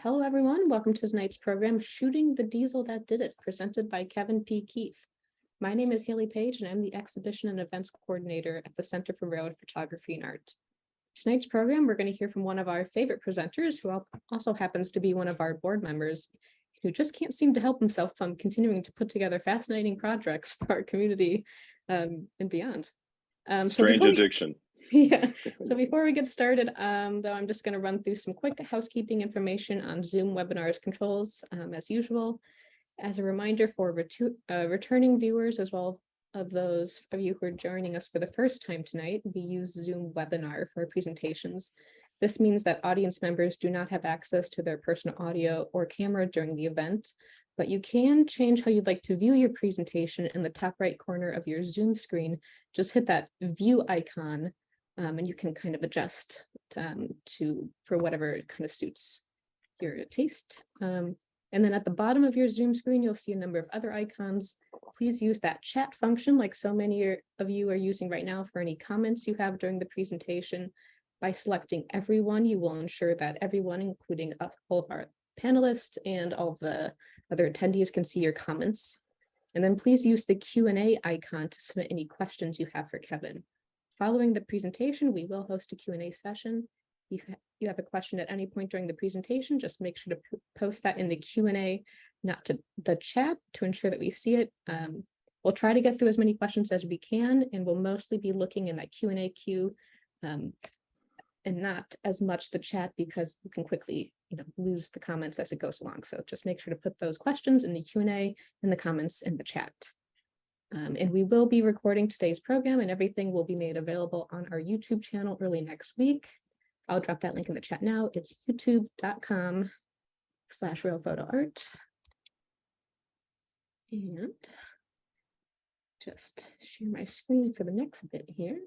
Hello, everyone. Welcome to tonight's program, Shooting the Diesel That Did It, presented by Kevin P. Keefe. My name is Haley Page, and I'm the Exhibition and Events Coordinator at the Center for Railroad Photography and Art. Tonight's program, we're going to hear from one of our favorite presenters, who also happens to be one of our board members, who just can't seem to help himself from continuing to put together fascinating projects for our community and beyond. Strange addiction. Yeah, so before we get started, though, I'm just going to run through some quick housekeeping information on Zoom webinars controls, as usual. As a reminder for returning viewers, as well of those of you who are joining us for the first time tonight, we use Zoom webinar for presentations. This means that audience members do not have access to their personal audio or camera during the event, but you can change how you'd like to view your presentation in the top right corner of your Zoom screen. Just hit that view icon. And you can kind of adjust for whatever kind of suits your taste. And then at the bottom of your Zoom screen, you'll see a number of other icons. Please use that chat function like so many of you are using right now for any comments you have during the presentation. By selecting everyone, you will ensure that everyone, including all of our panelists and all of the other attendees, can see your comments. And then please use the Q&A icon to submit any questions you have for Kevin. Following the presentation, we will host a Q&A session. If you have a question at any point during the presentation, just make sure to post that in the Q&A, not to the chat, to ensure that we see it. We'll try to get through as many questions as we can, and we'll mostly be looking in that Q&A queue and not as much the chat, because you can quickly lose the comments as it goes along. So just make sure to put those questions in the Q&A and the comments in the chat. And we will be recording today's program, and everything will be made available on our YouTube channel early next week. I'll drop that link in the chat now. It's youtube.com/realphotoart. And just share my screen for the next bit here.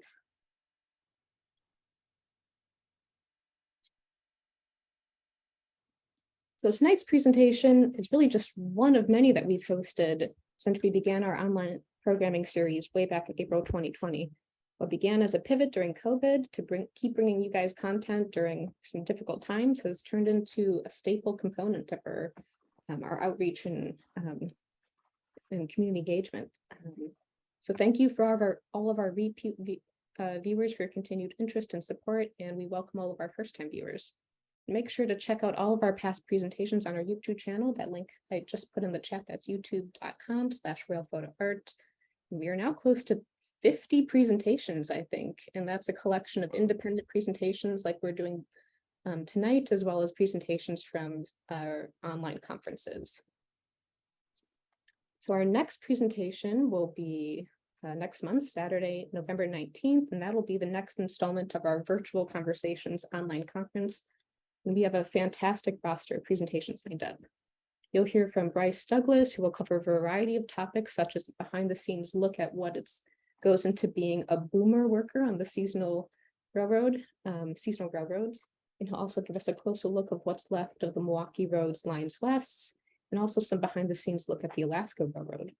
So tonight's presentation is really just one of many that we've hosted since we began our online programming series way back in April 2020. What began as a pivot during COVID to keep bringing you guys content during some difficult times has turned into a staple component of our outreach and community engagement. So thank you for all of our repeat viewers for your continued interest and support, and we welcome all of our first-time viewers. Make sure to check out all of our past presentations on our YouTube channel. That link I just put in the chat, that's youtube.com/realphotoart. We are now close to 50 presentations, I think, and that's a collection of independent presentations like we're doing tonight, as well as presentations from our online conferences. So our next presentation will be next month, Saturday, November 19th, and that will be the next installment of our Virtual Conversations online conference. And we have a fantastic roster of presentations lined up. You'll hear from Bryce Douglas, who will cover a variety of topics, such as behind-the-scenes look at what goes into being a boomer worker on the seasonal railroads. And he'll also give us a closer look of what's left of the Milwaukee Roads Lines West, and also some behind-the-scenes look at the Alaska Railroad.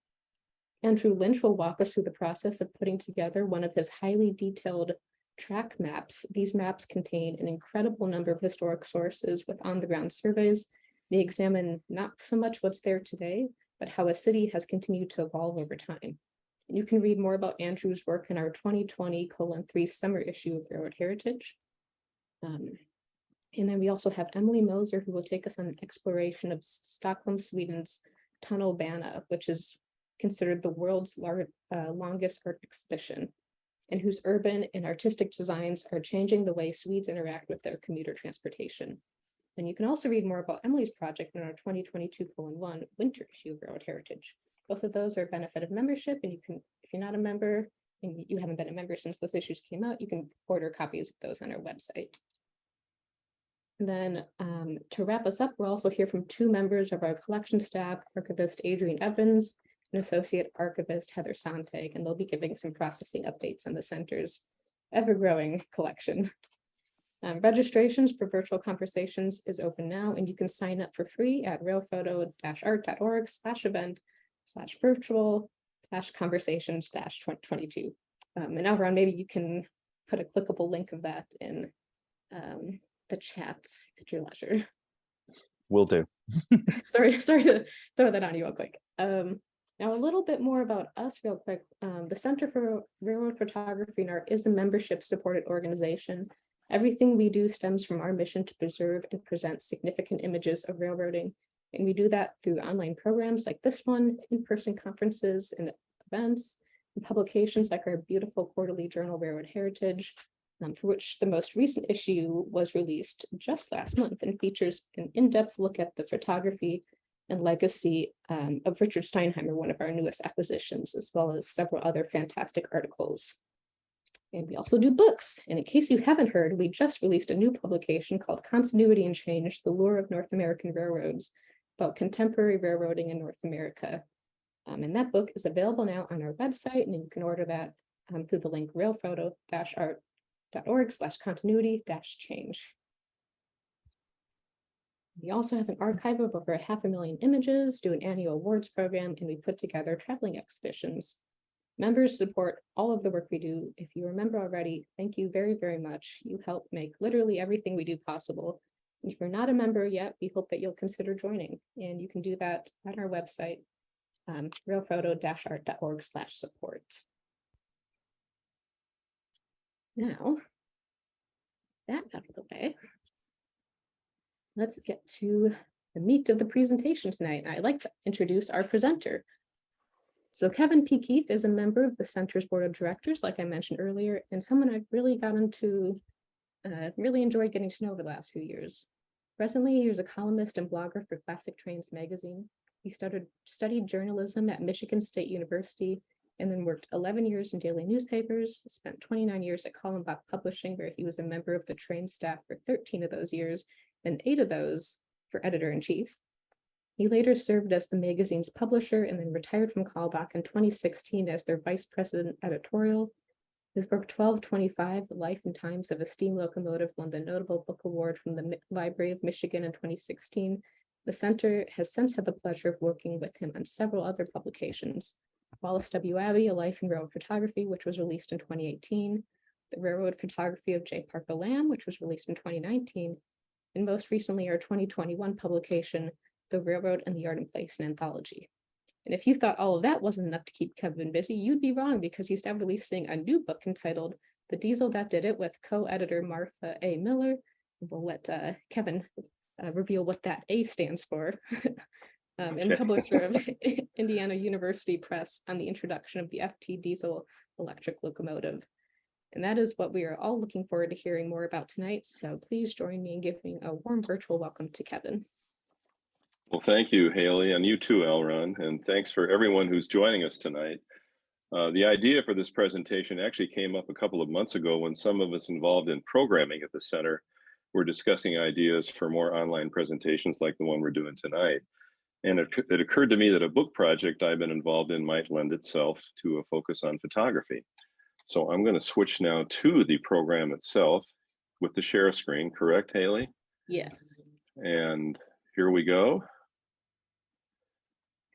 Andrew Lynch will walk us through the process of putting together one of his highly detailed track maps. These maps contain an incredible number of historic sources with on-the-ground surveys. They examine not so much what's there today, but how a city has continued to evolve over time. And you can read more about Andrew's work in our 2020:3 summer issue of Railroad Heritage. And then we also have Emily Moser, who will take us on an exploration of Stockholm, Sweden's Tunnelbana, which is considered the world's longest art exhibition, and whose urban and artistic designs are changing the way Swedes interact with their commuter transportation. And you can also read more about Emily's project in our 2022:1 winter issue of Railroad Heritage. Both of those are a benefit of membership, and you can, if you're not a member and you haven't been a member since those issues came out, you can order copies of those on our website. And then to wrap us up, we'll also hear from two members of our collection staff, Archivist Adrienne Evans and Associate Archivist Heather Sontag, and they'll be giving some processing updates on the center's ever-growing collection. Registrations for virtual conversations is open now, and you can sign up for free at realphoto-art.org/event/virtual-conversations-2022. And now, Ron, maybe you can put a clickable link of that in the chat at your leisure. Will do. Sorry to throw that on you real quick. Now a little bit more about us real quick. The Center for Railroad Photography and Art is a membership supported organization. Everything we do stems from our mission to preserve and present significant images of railroading. And we do that through online programs like this one, in-person conferences and events, and publications like our beautiful quarterly journal, Railroad Heritage, for which the most recent issue was released just last month and features an in-depth look at the photography and legacy of Richard Steinheimer, one of our newest acquisitions, as well as several other fantastic articles. And we also do books. And in case you haven't heard, we just released a new publication called Continuity and Change, The Lure of North American Railroads, about contemporary railroading in North America. And that book is available now on our website, and you can order that through the link railphoto-art.org/continuity-change. We also have an archive of over 500,000 images, do an annual awards program, and we put together traveling exhibitions. Members support all of the work we do. If you're a member already, thank you very, very much. You help make literally everything we do possible. And if you're not a member yet, we hope that you'll consider joining. And you can do that on our website, railphoto-art.org/support. Now, that out of the way, let's get to the meat of the presentation tonight. I'd like to introduce our presenter. So Kevin P. Keefe is a member of the Center's Board of Directors, like I mentioned earlier, and someone I've really gotten to really enjoyed getting to know over the last few years. Presently, he is a columnist and blogger for Classic Trains magazine. He studied journalism at Michigan State University and then worked 11 years in daily newspapers, spent 29 years at Kalmbach Publishing, where he was a member of the train staff for 13 of those years, and 8 of those for editor-in-chief. He later served as the magazine's publisher and then retired from Kalmbach in 2016 as their vice-president-editorial. His book 1225, The Life and Times of a Steam Locomotive, won the Notable Book Award from the Library of Michigan in 2016. The Center has since had the pleasure of working with him on several other publications. Wallace W. Abbey, A Life in Railroad Photography, which was released in 2018. The Railroad Photography of J. Parker Lamb, which was released in 2019. And most recently, our 2021 publication, The Railroad and the Art and Place, an Anthology. And if you thought all of that wasn't enough to keep Kevin busy, you'd be wrong, because he's now releasing a new book entitled The Diesel That Did It with co-editor Martha A. Miller. We'll let Kevin reveal what that A stands for. And publisher of Indiana University Press on the introduction of the FT diesel electric locomotive. And that is what we are all looking forward to hearing more about tonight. So please join me in giving a warm virtual welcome to Kevin. Well, thank you, Haley, and you too, Elron, and thanks for everyone who's joining us tonight. The idea for this presentation actually came up a couple of months ago when some of us involved in programming at the center were discussing ideas for more online presentations like the one we're doing tonight. And it occurred to me that a book project I've been involved in might lend itself to a focus on photography. So I'm going to switch now to the program itself with the share screen, correct, Haley? Yes. And here we go.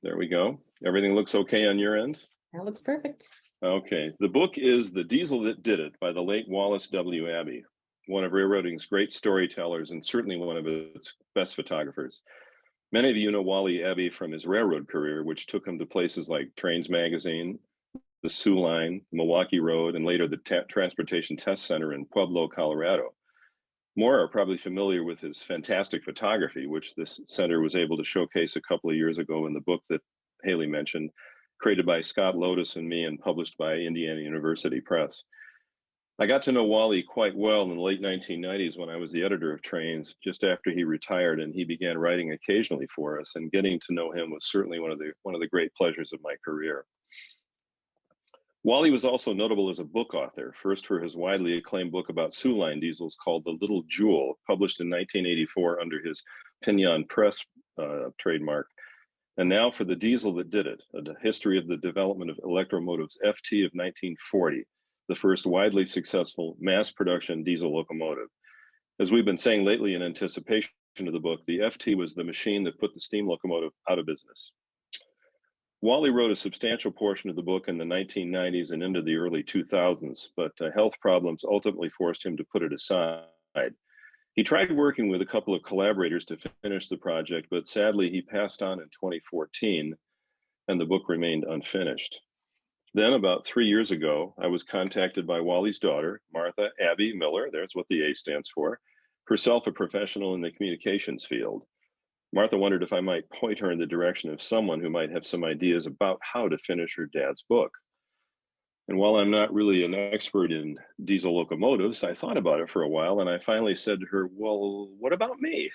There we go. Everything looks okay on your end? That looks perfect. Okay. The book is The Diesel That Did It by the late Wallace W. Abbey, one of railroading's great storytellers and certainly one of its best photographers. Many of you know Wally Abbey from his railroad career, which took him to places like Trains Magazine, the Sioux Line, Milwaukee Road, and later the Transportation Test Center in Pueblo, Colorado. More are probably familiar with his fantastic photography, which this center was able to showcase a couple of years ago in the book that Haley mentioned, created by Scott Lotus and me and published by Indiana University Press. I got to know Wally quite well in the late 1990s when I was the editor of Trains, just after he retired, and he began writing occasionally for us, and getting to know him was certainly one of the great pleasures of my career. Wally was also notable as a book author, first for his widely acclaimed book about Sioux Line diesels called The Little Jewel, published in 1984 under his Pinion Press trademark, and now for The Diesel That Did It, a history of the development of Electro-Motive's FT of 1940, the first widely successful mass production diesel locomotive. As we've been saying lately in anticipation of the book, the FT was the machine that put the steam locomotive out of business. Wally wrote a substantial portion of the book in the 1990s and into the early 2000s, but health problems ultimately forced him to put it aside. He tried working with a couple of collaborators to finish the project, but sadly he passed on in 2014 and the book remained unfinished. Then about 3 years ago, I was contacted by Wally's daughter, Martha Abbey Miller, there's what the A stands for, herself a professional in the communications field. Martha wondered if I might point her in the direction of someone who might have some ideas about how to finish her dad's book. And while I'm not really an expert in diesel locomotives, I thought about it for a while and I finally said to her, well, what about me?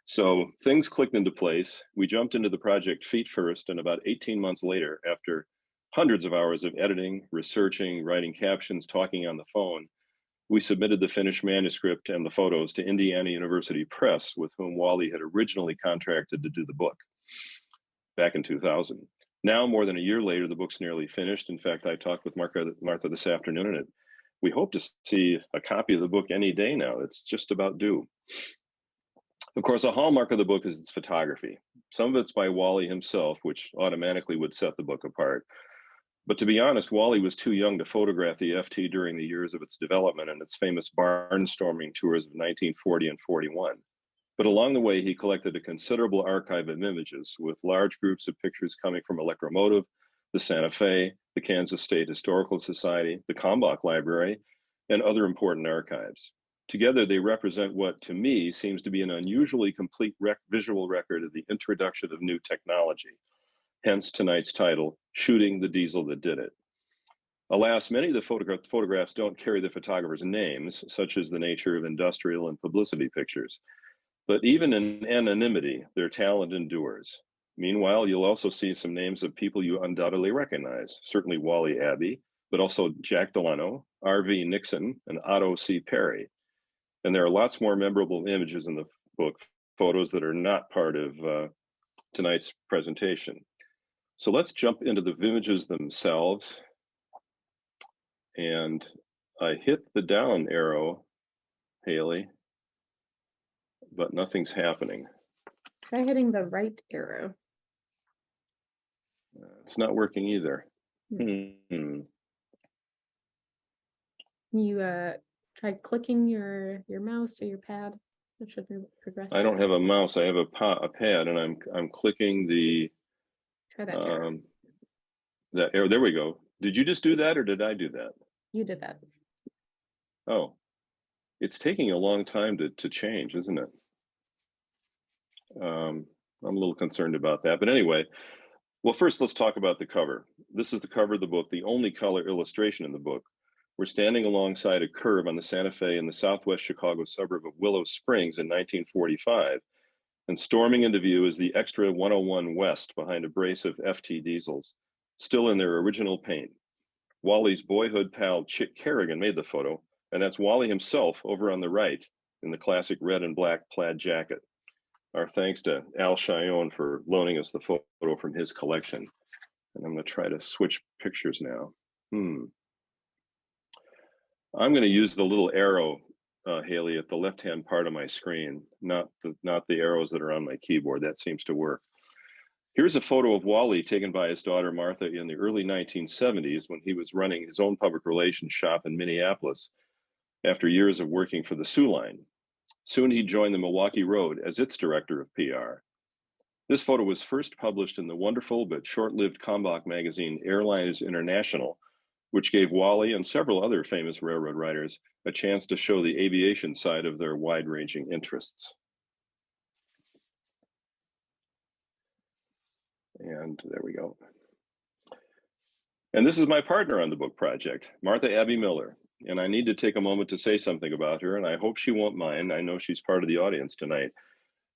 So things clicked into place. We jumped into the project feet first, and about 18 months later, after hundreds of hours of editing, researching, writing captions, talking on the phone, we submitted the finished manuscript and the photos to Indiana University Press, with whom Wally had originally contracted to do the book back in 2000. Now, more than a year later, the book's nearly finished. In fact, I talked with Martha this afternoon, and we hope to see a copy of the book any day now. It's just about due. Of course, a hallmark of the book is its photography. Some of it's by Wally himself, which automatically would set the book apart. But to be honest, Wally was too young to photograph the FT during the years of its development and its famous barnstorming tours of 1940 and 41. But along the way, he collected a considerable archive of images, with large groups of pictures coming from Electro-Motive, the Santa Fe, the Kansas State Historical Society, the Kalmbach Library, and other important archives. Together, they represent what, to me, seems to be an unusually complete visual record of the introduction of new technology. Hence tonight's title, Shooting the Diesel That Did It. Alas, many of the photographs don't carry the photographer's names, such as the nature of industrial and publicity pictures. But even in anonymity, their talent endures. Meanwhile, you'll also see some names of people you undoubtedly recognize, certainly Wally Abbey, but also Jack Delano, R.V. Nixon, and Otto C. Perry. And there are lots more memorable images in the book, photos that are not part of tonight's presentation. So let's jump into the images themselves. And I hit the down arrow, Haley, but nothing's happening. Try hitting the right arrow. It's not working either. You try clicking your mouse or your pad. It should progress. I don't have a mouse. I have a pad, and I'm clicking the. Try that arrow. That arrow. There we go. Did you just do that, or did I do that? You did that. Oh, it's taking a long time to change, isn't it? I'm a little concerned about that, but anyway. Well, first let's talk about the cover. This is the cover of the book, the only color illustration in the book. We're standing alongside a curve on the Santa Fe in the southwest Chicago suburb of Willow Springs in 1945. And storming into view is the Extra 101 West behind a brace of FT diesels, still in their original paint. Wally's boyhood pal, Chick Kerrigan, made the photo, and that's Wally himself over on the right in the classic red and black plaid jacket. Our thanks to Al Cheyenne for loaning us the photo from his collection. And I'm going to try to switch pictures now. I'm going to use the little arrow, Haley, at the left-hand part of my screen, not the arrows that are on my keyboard. That seems to work. Here's a photo of Wally taken by his daughter Martha in the early 1970s when he was running his own public relations shop in Minneapolis after years of working for the Sioux Line. Soon he joined the Milwaukee Road as its director of PR. This photo was first published in the wonderful but short-lived Kalmbach magazine Airliners International, which gave Wally and several other famous railroad writers a chance to show the aviation side of their wide-ranging interests. And there we go. And this is my partner on the book project, Martha Abbey Miller. And I need to take a moment to say something about her, and I hope she won't mind. I know she's part of the audience tonight.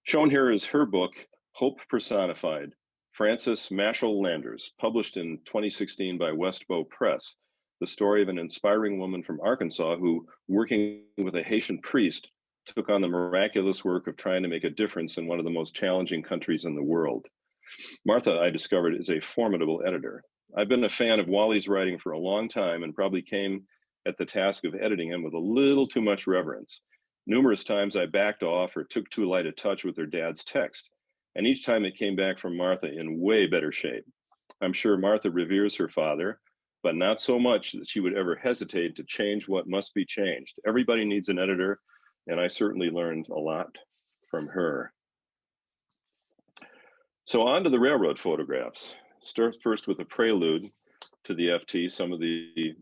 Shown here is her book, Hope Personified, Frances Mashal Landers, published in 2016 by Westbow Press, the story of an inspiring woman from Arkansas who, working with a Haitian priest, took on the miraculous work of trying to make a difference in one of the most challenging countries in the world. Martha, I discovered, is a formidable editor. I've been a fan of Wally's writing for a long time and probably came at the task of editing him with a little too much reverence. Numerous times I backed off or took too light a touch with her dad's text, and each time it came back from Martha in way better shape. I'm sure Martha reveres her father, but not so much that she would ever hesitate to change what must be changed. Everybody needs an editor, and I certainly learned a lot from her. So on to the railroad photographs. Start first with a prelude to the FT, some of the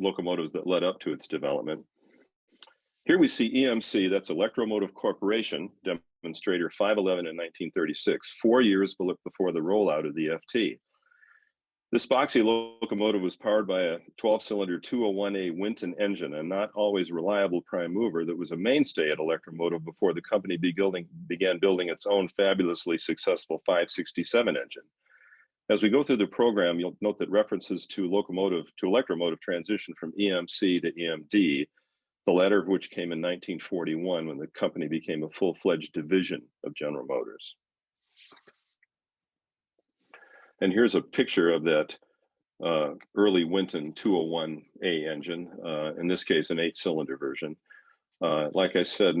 locomotives that led up to its development. Here we see EMC, that's Electro-Motive Corporation, demonstrator 511 in 1936, 4 years before the rollout of the FT. This boxy locomotive was powered by a 12-cylinder 201A Winton engine, a not always reliable prime mover that was a mainstay at Electro-Motive before the company began building its own fabulously successful 567 engine. As we go through the program, you'll note that references to Electro-Motive transition from EMC to EMD, the latter of which came in 1941 when the company became a full-fledged division of General Motors. And here's a picture of that early Winton 201A engine, in this case, an 8-cylinder version. Like I said,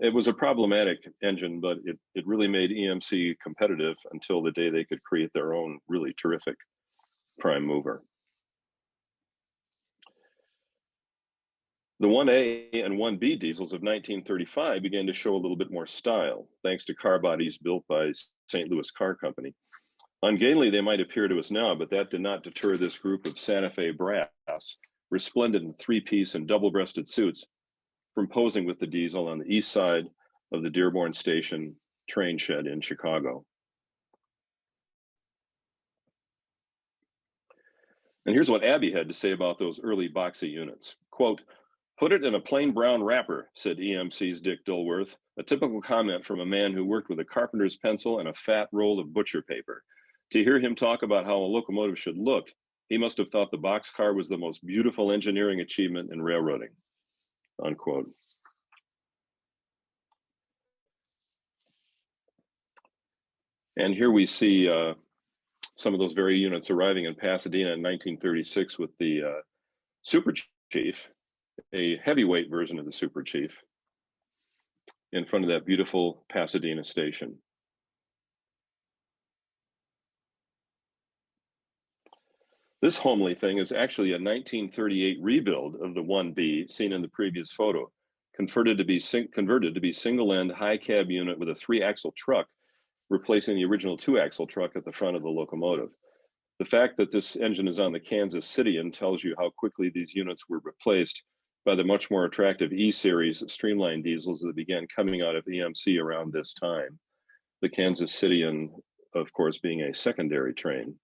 it was a problematic engine, but it really made EMC competitive until the day they could create their own really terrific prime mover. The 1A and 1B diesels of 1935 began to show a little bit more style, thanks to car bodies built by St. Louis Car Company. Ungainly they might appear to us now, but that did not deter this group of Santa Fe brass, resplendent in three-piece and double-breasted suits, from posing with the diesel on the east side of the Dearborn Station train shed in Chicago. And here's what Abbey had to say about those early boxy units. Quote, "Put it in a plain brown wrapper," said EMC's Dick Dilworth, a typical comment from a man who worked with a carpenter's pencil and a fat roll of butcher paper. To hear him talk about how a locomotive should look, he must have thought the boxcar was the most beautiful engineering achievement in railroading, unquote. And here we see some of those very units arriving in Pasadena in 1936 with the Super Chief, a heavyweight version of the Super Chief, in front of that beautiful Pasadena station. This homely thing is actually a 1938 rebuild of the 1B seen in the previous photo, converted to be single-end high cab unit with a 3-axle truck, replacing the original 2-axle truck at the front of the locomotive. The fact that this engine is on the Kansas Cityan tells you how quickly these units were replaced by the much more attractive E-Series streamlined diesels that began coming out of EMC around this time. The Kansas Cityan, of course, being a secondary train.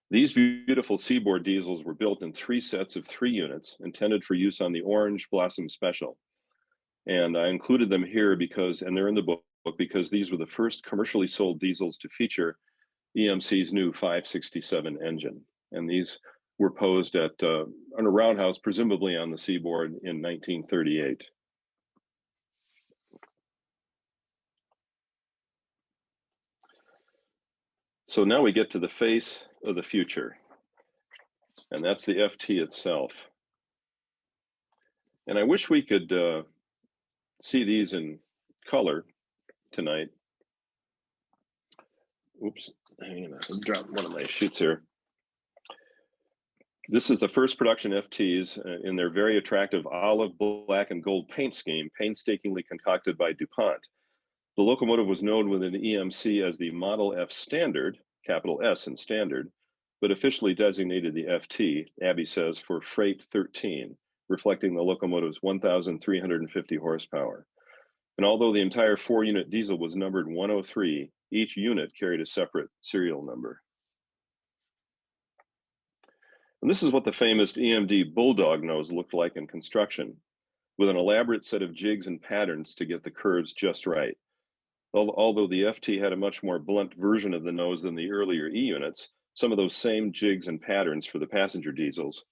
These beautiful Seaboard diesels were built in 3 sets of 3 units, intended for use on the Orange Blossom Special. And I included them here because, and they're in the book, because these were the first commercially sold diesels to feature EMC's new 567 engine. And these were posed at on a roundhouse, presumably on the Seaboard in 1938. So now we get to the face of the future, and that's the FT itself. And I wish we could see these in color tonight. Oops, hang on, I dropped one of my sheets here. This is the first production FTs in their very attractive olive, black, and gold paint scheme, painstakingly concocted by DuPont. The locomotive was known within EMC as the Model F Standard, capital S in Standard, but officially designated the FT, Abbey says, for Freight 13, reflecting the locomotive's 1,350 horsepower. And although the entire 4-unit diesel was numbered 103, each unit carried a separate serial number. And this is what the famous EMD Bulldog nose looked like in construction, with an elaborate set of jigs and patterns to get the curves just right. Although the FT had a much more blunt version of the nose than the earlier E units, some of those same jigs and patterns for the passenger diesels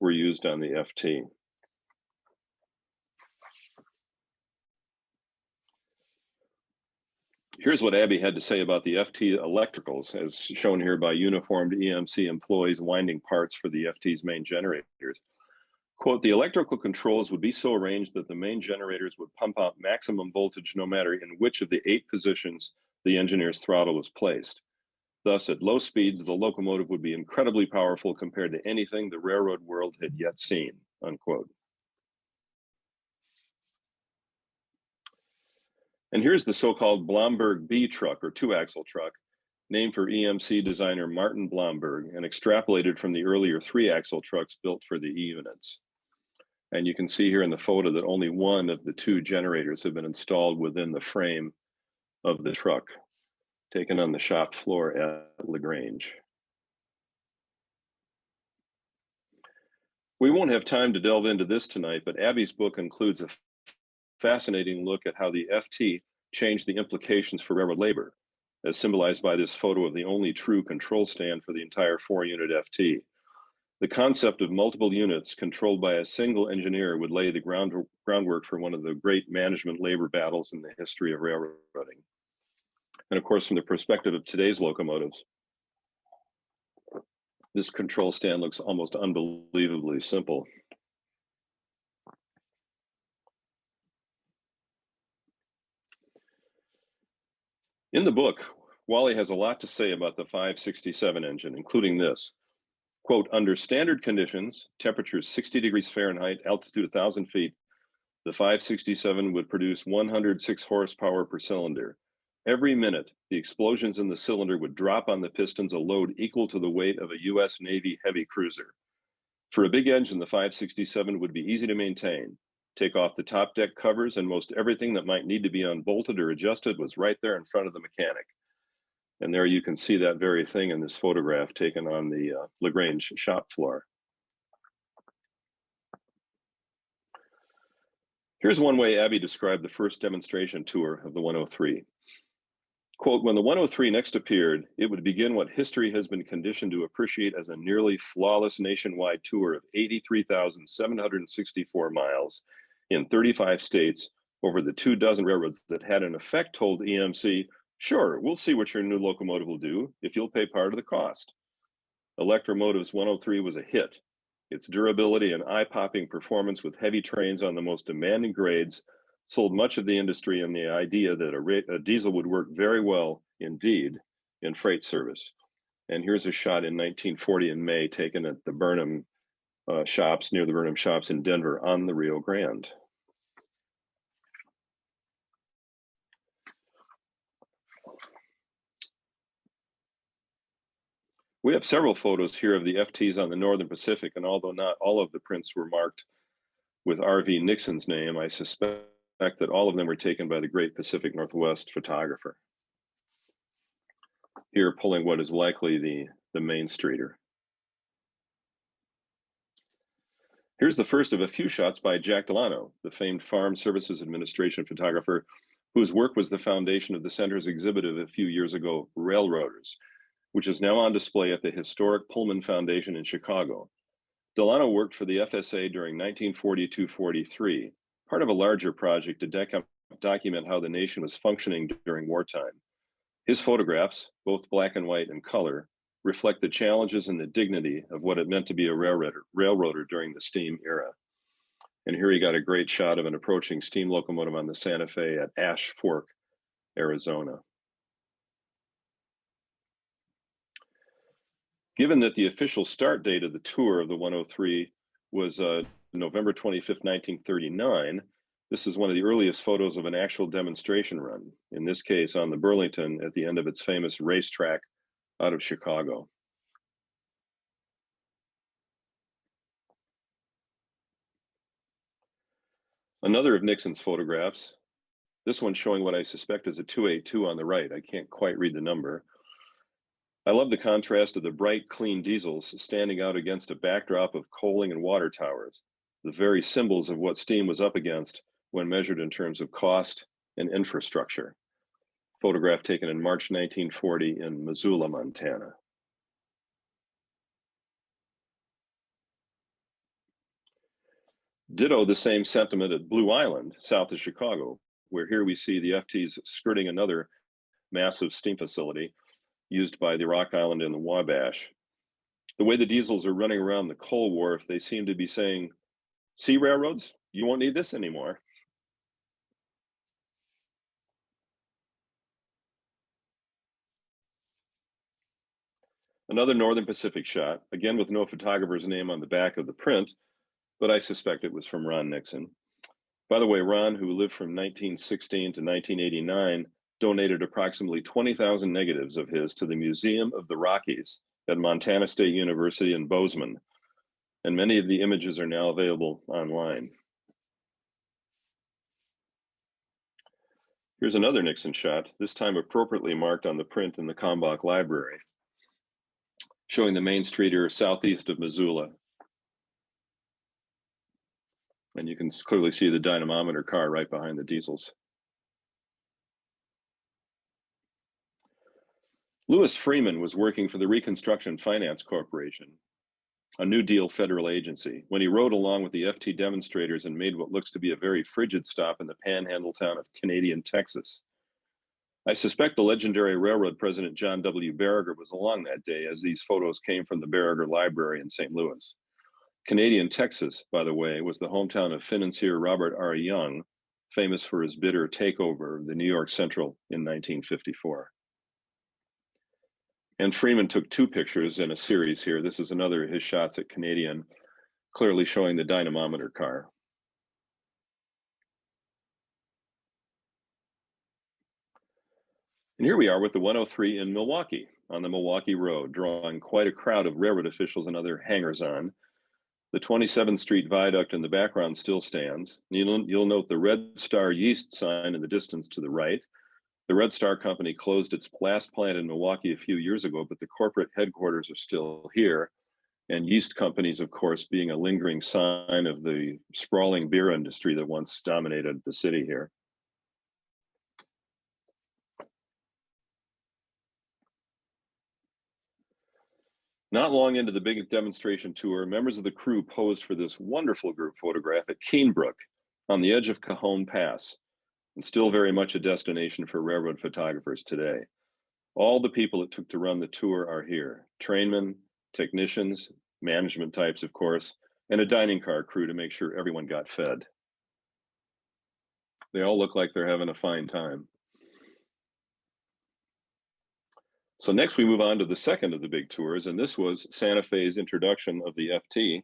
were used on the FT. Here's what Abbey had to say about the FT electricals, as shown here by uniformed EMC employees winding parts for the FT's main generators. Quote, "The electrical controls would be so arranged that the main generators would pump out maximum voltage no matter in which of the 8 positions the engineer's throttle was placed. Thus, at low speeds, the locomotive would be incredibly powerful compared to anything the railroad world had yet seen, unquote. And here's the so-called Blomberg B truck, or two-axle truck, named for EMC designer Martin Blomberg and extrapolated from the earlier three-axle trucks built for the E units. And you can see here in the photo that only one of the two generators have been installed within the frame of the truck, taken on the shop floor at LaGrange. We won't have time to delve into this tonight, but Abby's book includes a fascinating look at how the FT changed the implications for railroad labor, as symbolized by this photo of the only true control stand for the entire 4-unit FT. The concept of multiple units controlled by a single engineer would lay the groundwork for one of the great management labor battles in the history of railroading. And of course, from the perspective of today's locomotives, this control stand looks almost unbelievably simple. In the book, Wally has a lot to say about the 567 engine, including this. Quote, under standard conditions, temperatures 60 degrees Fahrenheit, altitude 1,000 feet, the 567 would produce 106 horsepower per cylinder. Every minute, the explosions in the cylinder would drop on the pistons a load equal to the weight of a US Navy heavy cruiser. For a big engine, the 567 would be easy to maintain. Take off the top deck covers and most everything that might need to be unbolted or adjusted was right there in front of the mechanic. And there you can see that very thing in this photograph taken on the LaGrange shop floor. Here's one way Abby described the first demonstration tour of the 103. Quote, when the 103 next appeared, it would begin what history has been conditioned to appreciate as a nearly flawless nationwide tour of 83,764 miles in 35 states over the 24 railroads that had in effect told EMC, sure, we'll see what your new locomotive will do if you'll pay part of the cost. Electro-Motive's 103 was a hit. Its durability and eye-popping performance with heavy trains on the most demanding grades sold much of the industry on the idea that a diesel would work very well indeed in freight service. And here's a shot in 1940 in May taken at the Burnham shops, near the Burnham shops in Denver on the Rio Grande. We have several photos here of the FTs on the Northern Pacific, and although not all of the prints were marked with R.V. Nixon's name, I suspect that all of them were taken by the great Pacific Northwest photographer. Here pulling what is likely the main streeter. Here's the first of a few shots by Jack Delano, the famed Farm Services Administration photographer, whose work was the foundation of the center's exhibit of a few years ago, Railroaders, which is now on display at the historic Pullman Foundation in Chicago. Delano worked for the FSA during 1942-43, part of a larger project to document how the nation was functioning during wartime. His photographs, both black and white and color, reflect the challenges and the dignity of what it meant to be a railroader during the steam era. And here you got a great shot of an approaching steam locomotive on the Santa Fe at Ash Fork, Arizona. Given that the official start date of the tour of the 103 was November 25th, 1939, this is one of the earliest photos of an actual demonstration run, in this case on the Burlington at the end of its famous racetrack out of Chicago. Another of Nixon's photographs, this one showing what I suspect is a 282 on the right. I can't quite read the number. I love the contrast of the bright, clean diesels standing out against a backdrop of coaling and water towers, the very symbols of what steam was up against when measured in terms of cost and infrastructure. Photograph taken in March 1940 in Missoula, Montana. Ditto the same sentiment at Blue Island, south of Chicago, where here we see the FTs skirting another massive steam facility used by the Rock Island and the Wabash. The way the diesels are running around the coal wharf, they seem to be saying, see railroads, you won't need this anymore. Another Northern Pacific shot, again with no photographer's name on the back of the print, but I suspect it was from Ron Nixon. By the way, Ron, who lived from 1916 to 1989, donated approximately 20,000 negatives of his to the Museum of the Rockies at Montana State University in Bozeman, and many of the images are now available online. Here's another Nixon shot, this time appropriately marked on the print in the Kalmbach Library, showing the main street here southeast of Missoula. And you can clearly see the dynamometer car right behind the diesels. Lewis Freeman was working for the Reconstruction Finance Corporation, a New Deal federal agency, when he rode along with the FT demonstrators and made what looks to be a very frigid stop in the panhandle town of Canadian, Texas. I suspect the legendary railroad president John W. Barriger was along that day, as these photos came from the Barriger Library in St. Louis. Canadian, Texas, by the way, was the hometown of financier Robert R. Young, famous for his bitter takeover of the New York Central in 1954. And Freeman took two pictures in a series here. This is another of his shots at Canadian, clearly showing the dynamometer car. And here we are with the 103 in Milwaukee, on the Milwaukee Road, drawing quite a crowd of railroad officials and other hangers-on. The 27th Street Viaduct in the background still stands. You'll note the Red Star yeast sign in the distance to the right. The Red Star Company closed its last plant in Milwaukee a few years ago, but the corporate headquarters are still here. And yeast companies, of course, being a lingering sign of the sprawling beer industry that once dominated the city here. Not long into the big demonstration tour, members of the crew posed for this wonderful group photograph at Keenbrook on the edge of Cajon Pass, and still very much a destination for railroad photographers today. All the people it took to run the tour are here: trainmen, technicians, management types, of course, and a dining car crew to make sure everyone got fed. They all look like they're having a fine time. So next we move on to the second of the big tours, and this was Santa Fe's introduction of the FT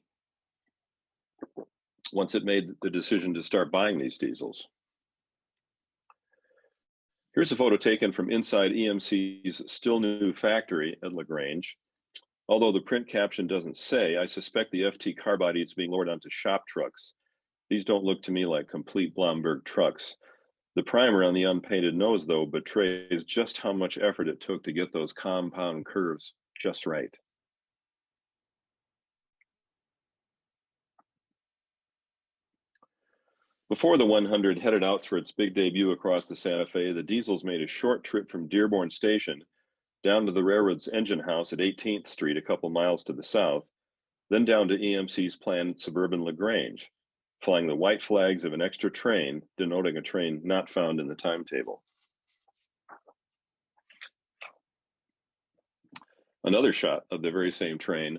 once it made the decision to start buying these diesels. Here's a photo taken from inside EMC's still new factory at LaGrange. Although the print caption doesn't say, I suspect the FT car body is being lowered onto shop trucks. These don't look to me like complete Blomberg trucks. The primer on the unpainted nose, though, betrays just how much effort it took to get those compound curves just right. Before the 100 headed out for its big debut across the Santa Fe, the diesels made a short trip from Dearborn Station down to the railroad's engine house at 18th Street, a couple miles to the south, then down to EMC's planned suburban LaGrange, flying the white flags of an extra train, denoting a train not found in the timetable. Another shot of the very same train.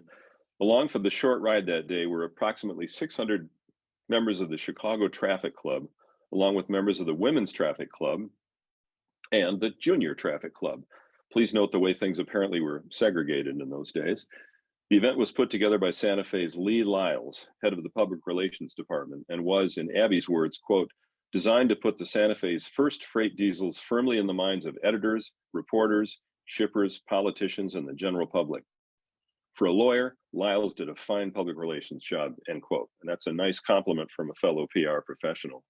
Along for the short ride that day were approximately 600 members of the Chicago Traffic Club, along with members of the Women's Traffic Club and the Junior Traffic Club. Please note the way things apparently were segregated in those days. The event was put together by Santa Fe's Lee Lyles, head of the Public Relations Department, and was, in Abby's words, quote, designed to put the Santa Fe's first freight diesels firmly in the minds of editors, reporters, shippers, politicians, and the general public. For a lawyer, Lyles did a fine public relations job, end quote. And that's a nice compliment from a fellow PR professional.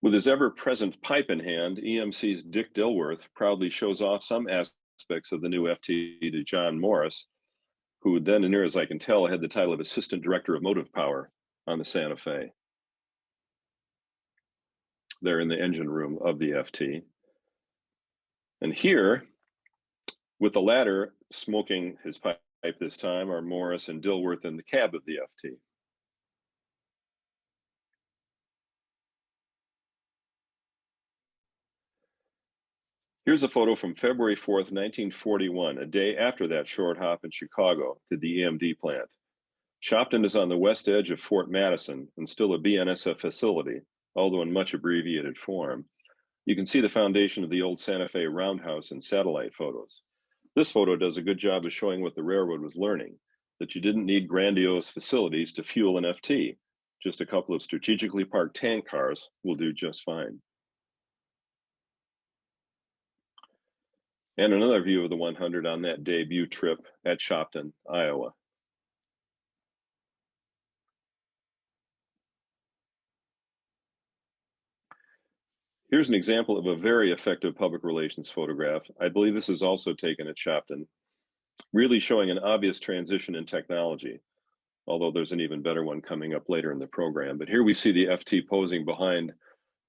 With his ever-present pipe in hand, EMC's Dick Dilworth proudly shows off some aspects of the new FT to John Morris, who then, near as I can tell, had the title of Assistant Director of Motive Power on the Santa Fe. They're in the engine room of the FT. And here, with the latter smoking his pipe this time, are Morris and Dilworth in the cab of the FT. Here's a photo from February 4th, 1941, a day after that short hop in Chicago to the EMD plant. Shopton is on the west edge of Fort Madison and still a BNSF facility, although in much abbreviated form. You can see the foundation of the old Santa Fe roundhouse in satellite photos. This photo does a good job of showing what the railroad was learning, that you didn't need grandiose facilities to fuel an FT. Just a couple of strategically parked tank cars will do just fine. And another view of the 100 on that debut trip at Shopton, Iowa. Here's an example of a very effective public relations photograph. I believe this is also taken at Shopton, really showing an obvious transition in technology, although there's an even better one coming up later in the program. But here we see the FT posing behind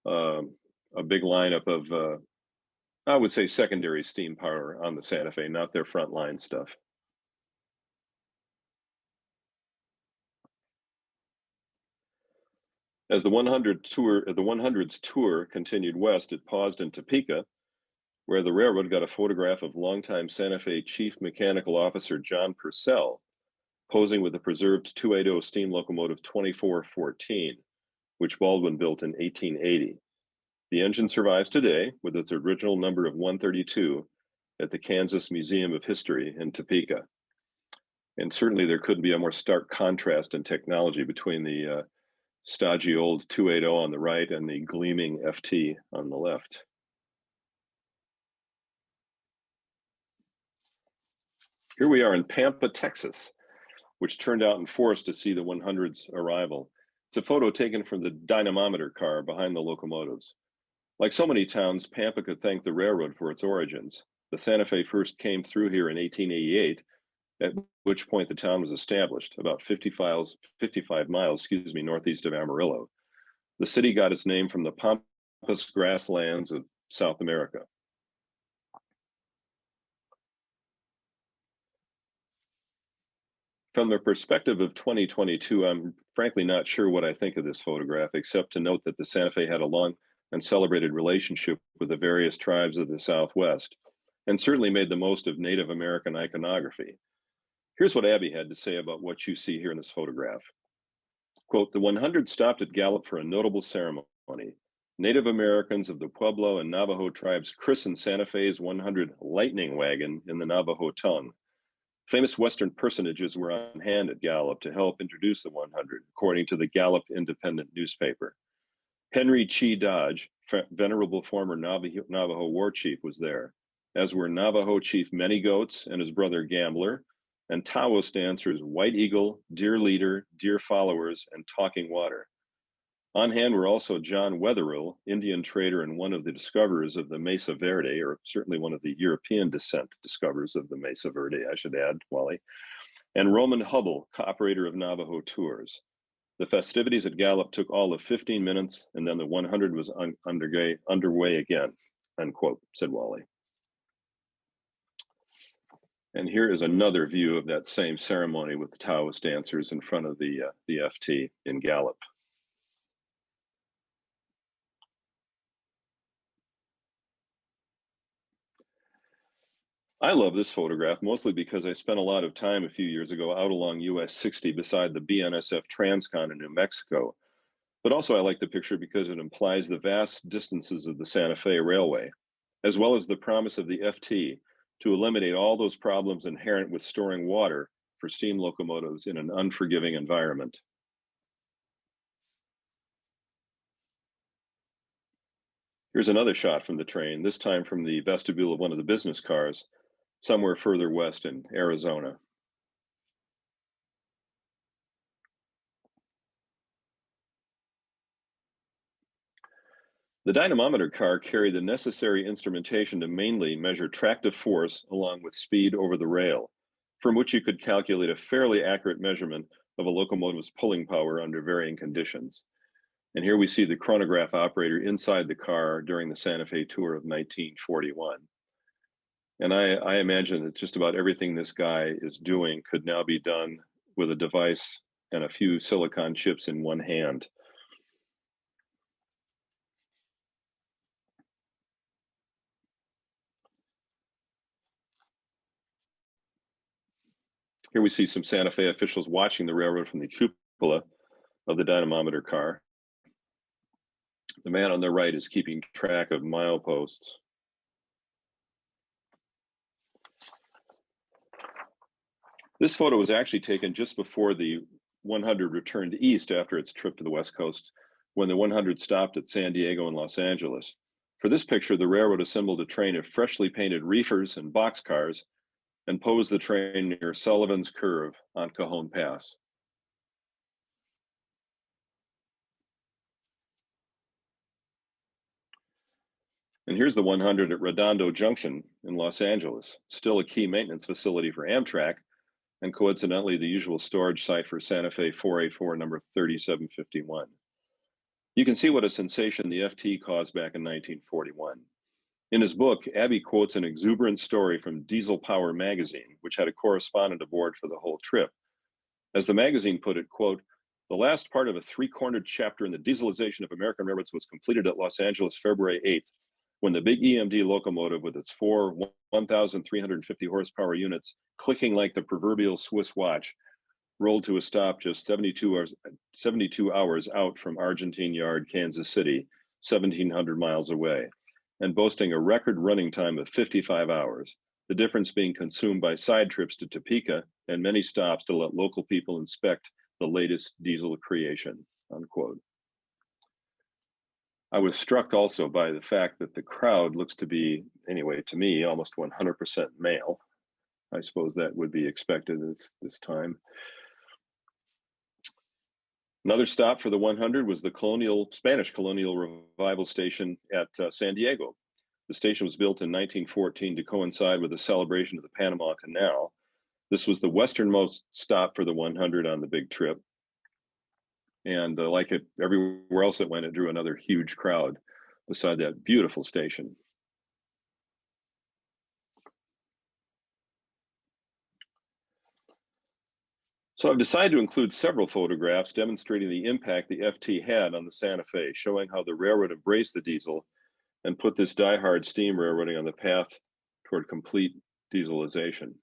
a big lineup of, I would say, secondary steam power on the Santa Fe, not their frontline stuff. As the 100's tour continued west, it paused in Topeka, where the railroad got a photograph of longtime Santa Fe Chief Mechanical Officer John Purcell posing with the preserved 280 steam locomotive 2414, which Baldwin built in 1880. The engine survives today with its original number of 132 at the Kansas Museum of History in Topeka. And certainly there couldn't be a more stark contrast in technology between the stodgy old 280 on the right and the gleaming FT on the left. Here we are in Pampa, Texas, which turned out in force to see the 100's arrival. It's a photo taken from the dynamometer car behind the locomotives. Like so many towns, Pampa could thank the railroad for its origins. The Santa Fe first came through here in 1888, at which point the town was established, about 55 miles, northeast of Amarillo. The city got its name from the pampas grasslands of South America. From the perspective of 2022, I'm frankly not sure what I think of this photograph, except to note that the Santa Fe had a long and celebrated relationship with the various tribes of the Southwest, and certainly made the most of Native American iconography. Here's what Abby had to say about what you see here in this photograph. Quote, the 100 stopped at Gallup for a notable ceremony. Native Americans of the Pueblo and Navajo tribes christened Santa Fe's 100 lightning wagon in the Navajo tongue. Famous Western personages were on hand at Gallup to help introduce the 100, according to the Gallup Independent newspaper. Henry Chi Dodge, venerable former Navajo war chief, was there, as were Navajo Chief Many Goats and his brother Gambler, and Taos dancers White Eagle, Deer Leader, Deer Followers, and Talking Water. On hand were also John Wetherill, Indian trader and one of the discoverers of the Mesa Verde, or certainly one of the European descent discoverers of the Mesa Verde, I should add, Wally, and Roman Hubble, operator of Navajo Tours. The festivities at Gallup took all of 15 minutes, and then the 100 was underway again, unquote, said Wally. And here is another view of that same ceremony with the Taoist dancers in front of the FT in Gallup. I love this photograph, mostly because I spent a lot of time a few years ago out along US 60 beside the BNSF Transcon in New Mexico. But also I like the picture because it implies the vast distances of the Santa Fe Railway, as well as the promise of the FT to eliminate all those problems inherent with storing water for steam locomotives in an unforgiving environment. Here's another shot from the train, this time from the vestibule of one of the business cars, somewhere further west in Arizona. The dynamometer car carried the necessary instrumentation to mainly measure tractive force along with speed over the rail, from which you could calculate a fairly accurate measurement of a locomotive's pulling power under varying conditions. And here we see the chronograph operator inside the car during the Santa Fe tour of 1941. And I imagine that just about everything this guy is doing could now be done with a device and a few silicon chips in one hand. Here we see some Santa Fe officials watching the railroad from the cupola of the dynamometer car. The man on the right is keeping track of mileposts. This photo was actually taken just before the 100 returned east after its trip to the West Coast, when the 100 stopped at San Diego and Los Angeles. For this picture, the railroad assembled a train of freshly painted reefers and boxcars and posed the train near Sullivan's Curve on Cajon Pass. And here's the 100 at Redondo Junction in Los Angeles, still a key maintenance facility for Amtrak, and coincidentally, the usual storage site for Santa Fe 484 number 3751. You can see what a sensation the FT caused back in 1941. In his book, Abbey quotes an exuberant story from Diesel Power magazine, which had a correspondent aboard for the whole trip. As the magazine put it, quote, "The last part of a three-cornered chapter in the dieselization of American railroads was completed at Los Angeles, February 8th, when the big EMD locomotive with its four 1,350 horsepower units clicking like the proverbial Swiss watch rolled to a stop just 72 hours out from Argentine Yard, Kansas City, 1,700 miles away, and boasting a record running time of 55 hours, the difference being consumed by side trips to Topeka and many stops to let local people inspect the latest diesel creation," unquote. I was struck also by the fact that the crowd looks to be, anyway, to me, almost 100% male. I suppose that would be expected at this time. Another stop for the 100 was the Spanish colonial revival station at San Diego. The station was built in 1914 to coincide with the celebration of the Panama Canal. This was the westernmost stop for the 100 on the big trip. And like it everywhere else it went, it drew another huge crowd beside that beautiful station. So I've decided to include several photographs demonstrating the impact the FT had on the Santa Fe, showing how the railroad embraced the diesel and put this diehard steam railroading on the path toward complete dieselization.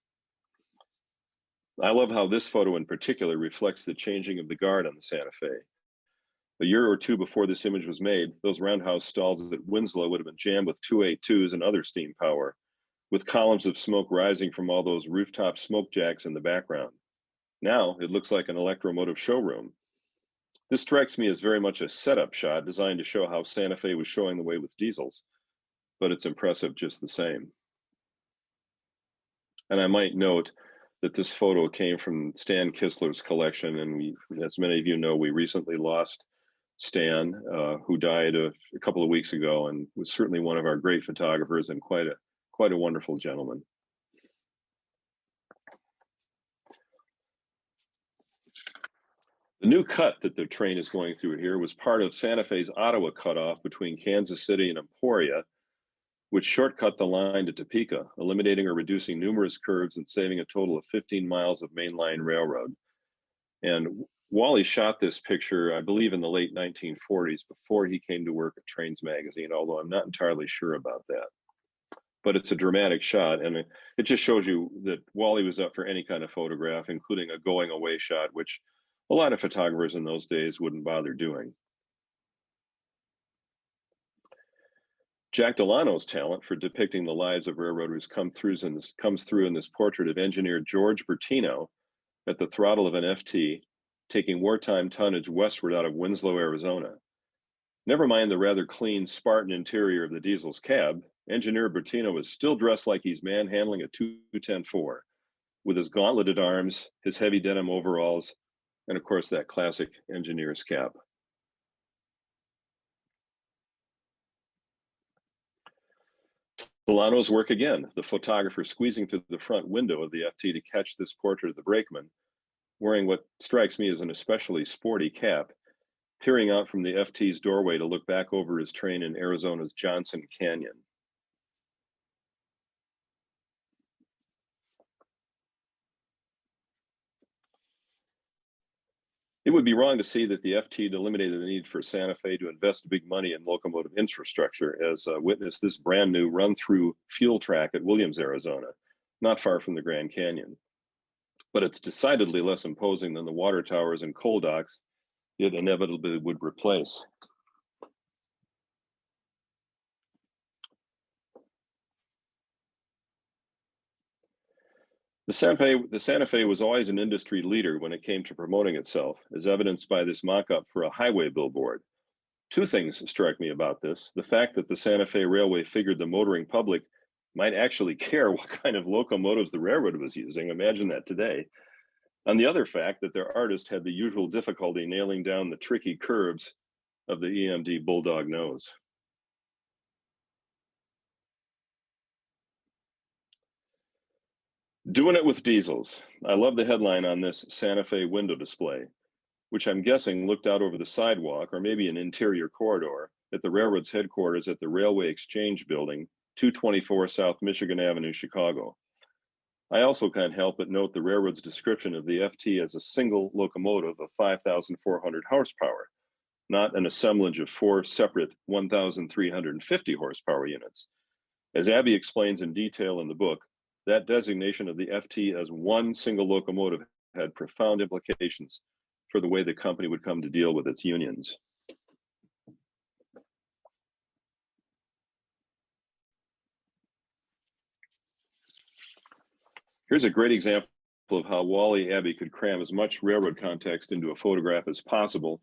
I love how this photo in particular reflects the changing of the guard on the Santa Fe. A year or two before this image was made, those roundhouse stalls at Winslow would have been jammed with 282s and other steam power, with columns of smoke rising from all those rooftop smoke jacks in the background. Now it looks like an electromotive showroom. This strikes me as very much a setup shot designed to show how Santa Fe was showing the way with diesels, but it's impressive just the same. And I might note that this photo came from Stan Kistler's collection, and as many of you know, we recently lost Stan, who died a couple of weeks ago, and was certainly one of our great photographers and quite a wonderful gentleman. The new cut that the train is going through here was part of Santa Fe's Ottawa cutoff between Kansas City and Emporia, which shortcut the line to Topeka, eliminating or reducing numerous curves and saving a total of 15 miles of mainline railroad. And Wally shot this picture, I believe, in the late 1940s before he came to work at Trains magazine, although I'm not entirely sure about that. But it's a dramatic shot, and it just shows you that Wally was up for any kind of photograph, including a going away shot, which a lot of photographers in those days wouldn't bother doing. Jack Delano's talent for depicting the lives of railroaders comes through in this portrait of engineer George Bertino at the throttle of an FT, taking wartime tonnage westward out of Winslow, Arizona. Never mind the rather clean Spartan interior of the diesel's cab, engineer Bertino is still dressed like he's manhandling a 210-4, with his gauntleted arms, his heavy denim overalls, and of course that classic engineer's cap. Delano's work again, the photographer squeezing through the front window of the FT to catch this portrait of the brakeman, wearing what strikes me as an especially sporty cap, peering out from the FT's doorway to look back over his train in Arizona's Johnson Canyon. It would be wrong to see that the FT eliminated the need for Santa Fe to invest big money in locomotive infrastructure, as witness this brand new run-through fuel track at Williams, Arizona, not far from the Grand Canyon. But it's decidedly less imposing than the water towers and coal docks it inevitably would replace. The Santa Fe was always an industry leader when it came to promoting itself, as evidenced by this mock-up for a highway billboard. Two things strike me about this. The fact that the Santa Fe Railway figured the motoring public might actually care what kind of locomotives the railroad was using. Imagine that today. And the other fact that their artist had the usual difficulty nailing down the tricky curves of the EMD bulldog nose. Doing it with diesels. I love the headline on this Santa Fe window display, which I'm guessing looked out over the sidewalk or maybe an interior corridor at the railroad's headquarters at the Railway Exchange Building, 224 South Michigan Avenue, Chicago. I also can't help but note the railroad's description of the FT as a single locomotive of 5,400 horsepower, not an assemblage of four separate 1,350 horsepower units. As Abbey explains in detail in the book, that designation of the FT as one single locomotive had profound implications for the way the company would come to deal with its unions. Here's a great example of how Wallace Abbey could cram as much railroad context into a photograph as possible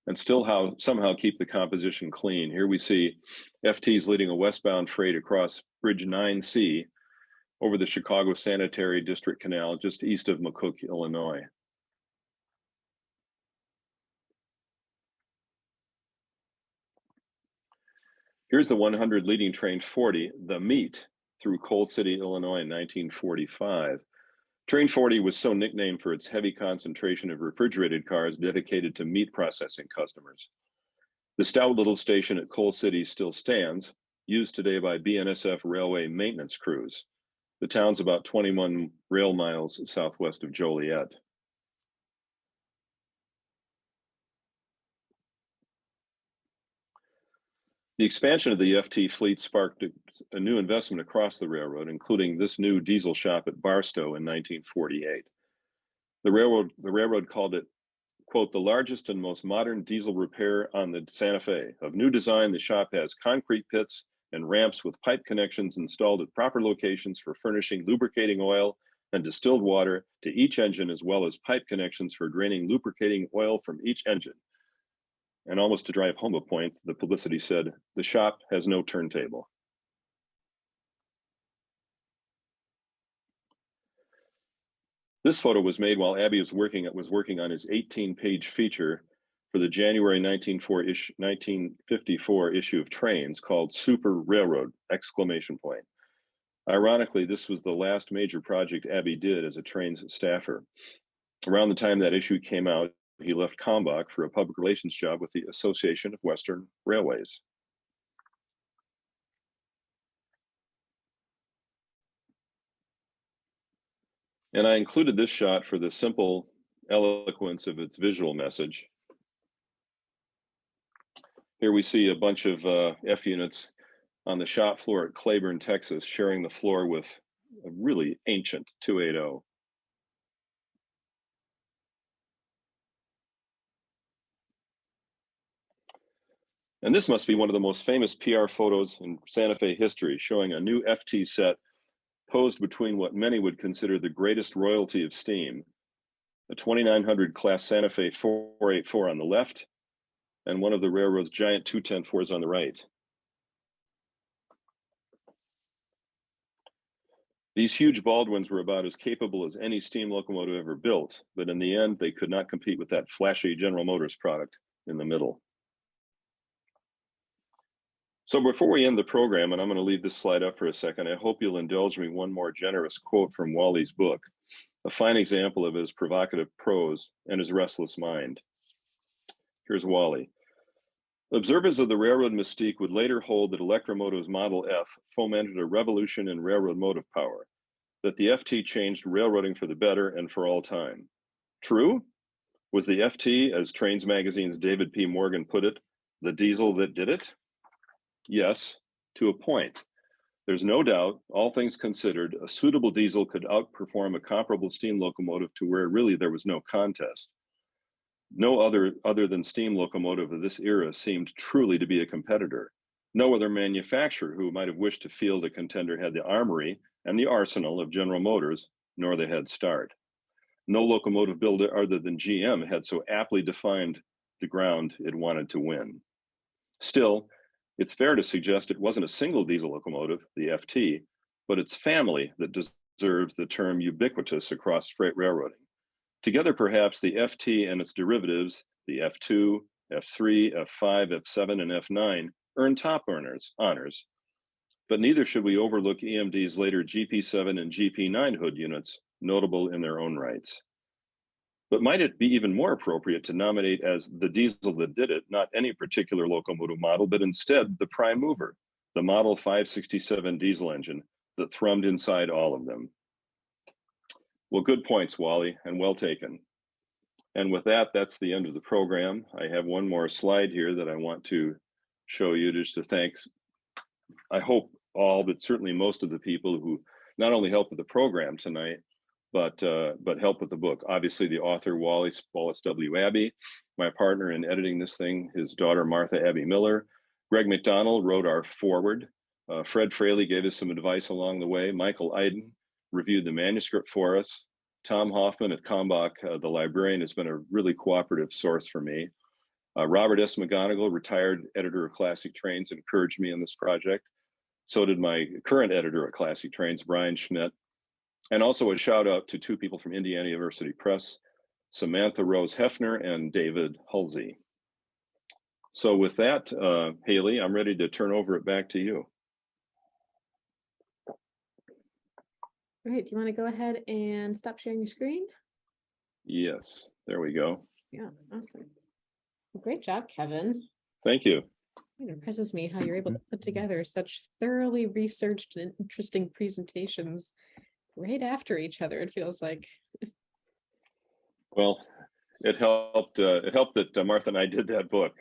and still somehow keep the composition clean. Here we see FTs leading a westbound freight across Bridge 9C over the Chicago Sanitary District Canal just east of McCook, Illinois. Here's the 100 leading train 40, the Meat, through Coal City, Illinois in 1945. Train 40 was so nicknamed for its heavy concentration of refrigerated cars dedicated to meat processing customers. The stout little station at Coal City still stands, used today by BNSF railway maintenance crews. The town's about 21 rail miles southwest of Joliet. The expansion of the FT fleet sparked a new investment across the railroad, including this new diesel shop at Barstow in 1948. The railroad called it, quote, the largest and most modern diesel repair on the Santa Fe. Of new design, the shop has concrete pits and ramps with pipe connections installed at proper locations for furnishing lubricating oil and distilled water to each engine, as well as pipe connections for draining lubricating oil from each engine. And almost to drive home a point, the publicity said, the shop has no turntable. This photo was made while Abbey was working on his 18-page feature for the January 1954 issue of Trains called Super Railroad, exclamation point. Ironically, this was the last major project Abbey did as a Trains staffer. Around the time that issue came out, he left Kalmbach for a public relations job with the Association of Western Railways. And I included this shot for the simple eloquence of its visual message. Here we see a bunch of F units on the shop floor at Claiborne, Texas, sharing the floor with a really ancient 280. And this must be one of the most famous PR photos in Santa Fe history, showing a new FT set posed between what many would consider the greatest royalty of steam, a 2900 class Santa Fe 484 on the left, and one of the railroad's giant 210-4s on the right. These huge Baldwins were about as capable as any steam locomotive ever built, but in the end, they could not compete with that flashy General Motors product in the middle. So before we end the program, and I'm going to leave this slide up for a second, I hope you'll indulge me one more generous quote from Wally's book, a fine example of his provocative prose and his restless mind. Here's Wally. Observers of the railroad mystique would later hold that Electro-Motive's Model F fomented a revolution in railroad motive power, that the FT changed railroading for the better and for all time. True? Was the FT, as Trains Magazine's David P. Morgan put it, the diesel that did it? Yes, to a point. There's no doubt, all things considered, a suitable diesel could outperform a comparable steam locomotive to where really there was no contest. No other than steam locomotive of this era seemed truly to be a competitor. No other manufacturer who might have wished to field a contender had the armory and the arsenal of General Motors nor the head start. No locomotive builder other than GM had so aptly defined the ground it wanted to win. Still, it's fair to suggest it wasn't a single diesel locomotive, the FT, but its family that deserves the term ubiquitous across freight railroading. Together, perhaps the FT and its derivatives, the F2, F3, F5, F7, and F9, earn top honors. But neither should we overlook EMD's later GP7 and GP9 hood units, notable in their own rights. But might it be even more appropriate to nominate as the diesel that did it, not any particular locomotive model, but instead the prime mover, the Model 567 diesel engine that thrummed inside all of them? Well, good points, Wally, and well taken. And with that, that's the end of the program. I have one more slide here that I want to show you just to thank, I hope all, but certainly most of the people who not only helped with the program tonight, but help with the book. Obviously, the author, Wallace W. Abbey, my partner in editing this thing, his daughter, Martha Abbey Miller. Greg McDonald wrote our foreword. Fred Fraley gave us some advice along the way. Michael Iden reviewed the manuscript for us. Tom Hoffman at Kalmbach, the librarian, has been a really cooperative source for me. Robert S. McGonigal, retired editor of Classic Trains, encouraged me in this project. So did my current editor at Classic Trains, Brian Schmidt. And also a shout out to two people from Indiana University Press, Samantha Rose Hefner and David Hulsey. So with that, Haley, I'm ready to turn over it back to you. All right, do you want to go ahead and stop sharing your screen? Yes, there we go. Yeah, awesome. Well, great job, Kevin. Thank you. It impresses me how you're able to put together such thoroughly researched and interesting presentations right after each other, it feels like. Well, it helped that Martha and I did that book.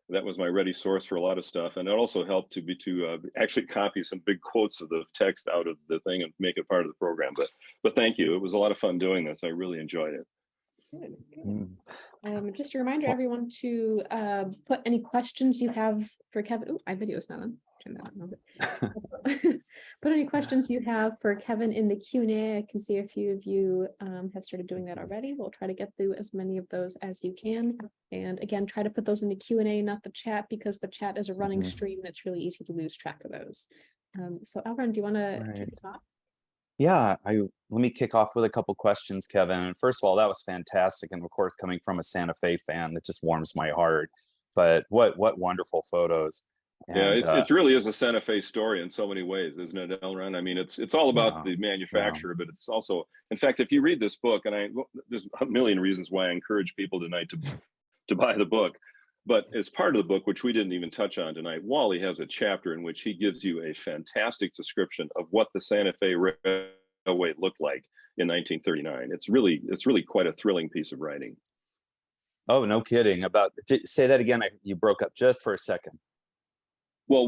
That was my ready source for a lot of stuff, and it also helped to actually copy some big quotes of the text out of the thing and make it part of the program. But thank you. It was a lot of fun doing this. I really enjoyed it. Good, good. Just a reminder, everyone, to put any questions you have for Kevin. Oh, my video is not on. Turn that on a bit. Put any questions you have for Kevin in the Q&A. I can see a few of you have started doing that already. We'll try to get through as many of those as you can. And again, try to put those in the Q&A, not the chat, because the chat is a running stream and it's really easy to lose track of those. So Alvin, do you want to kick us off? Yeah, let me kick off with a couple questions, Kevin. First of all, that was fantastic, and of course, coming from a Santa Fe fan, that just warms my heart. But what wonderful photos! And, yeah, it really is a Santa Fe story in so many ways, isn't it, Elron? I mean, it's all about the manufacturer, but it's also, in fact, if you read this book, and there's a million reasons why I encourage people tonight to buy the book. But as part of the book, which we didn't even touch on tonight, Wally has a chapter in which he gives you a fantastic description of what the Santa Fe Railway looked like in 1939. It's really quite a thrilling piece of writing. Oh, no kidding. Say that again. You broke up just for a second. Well,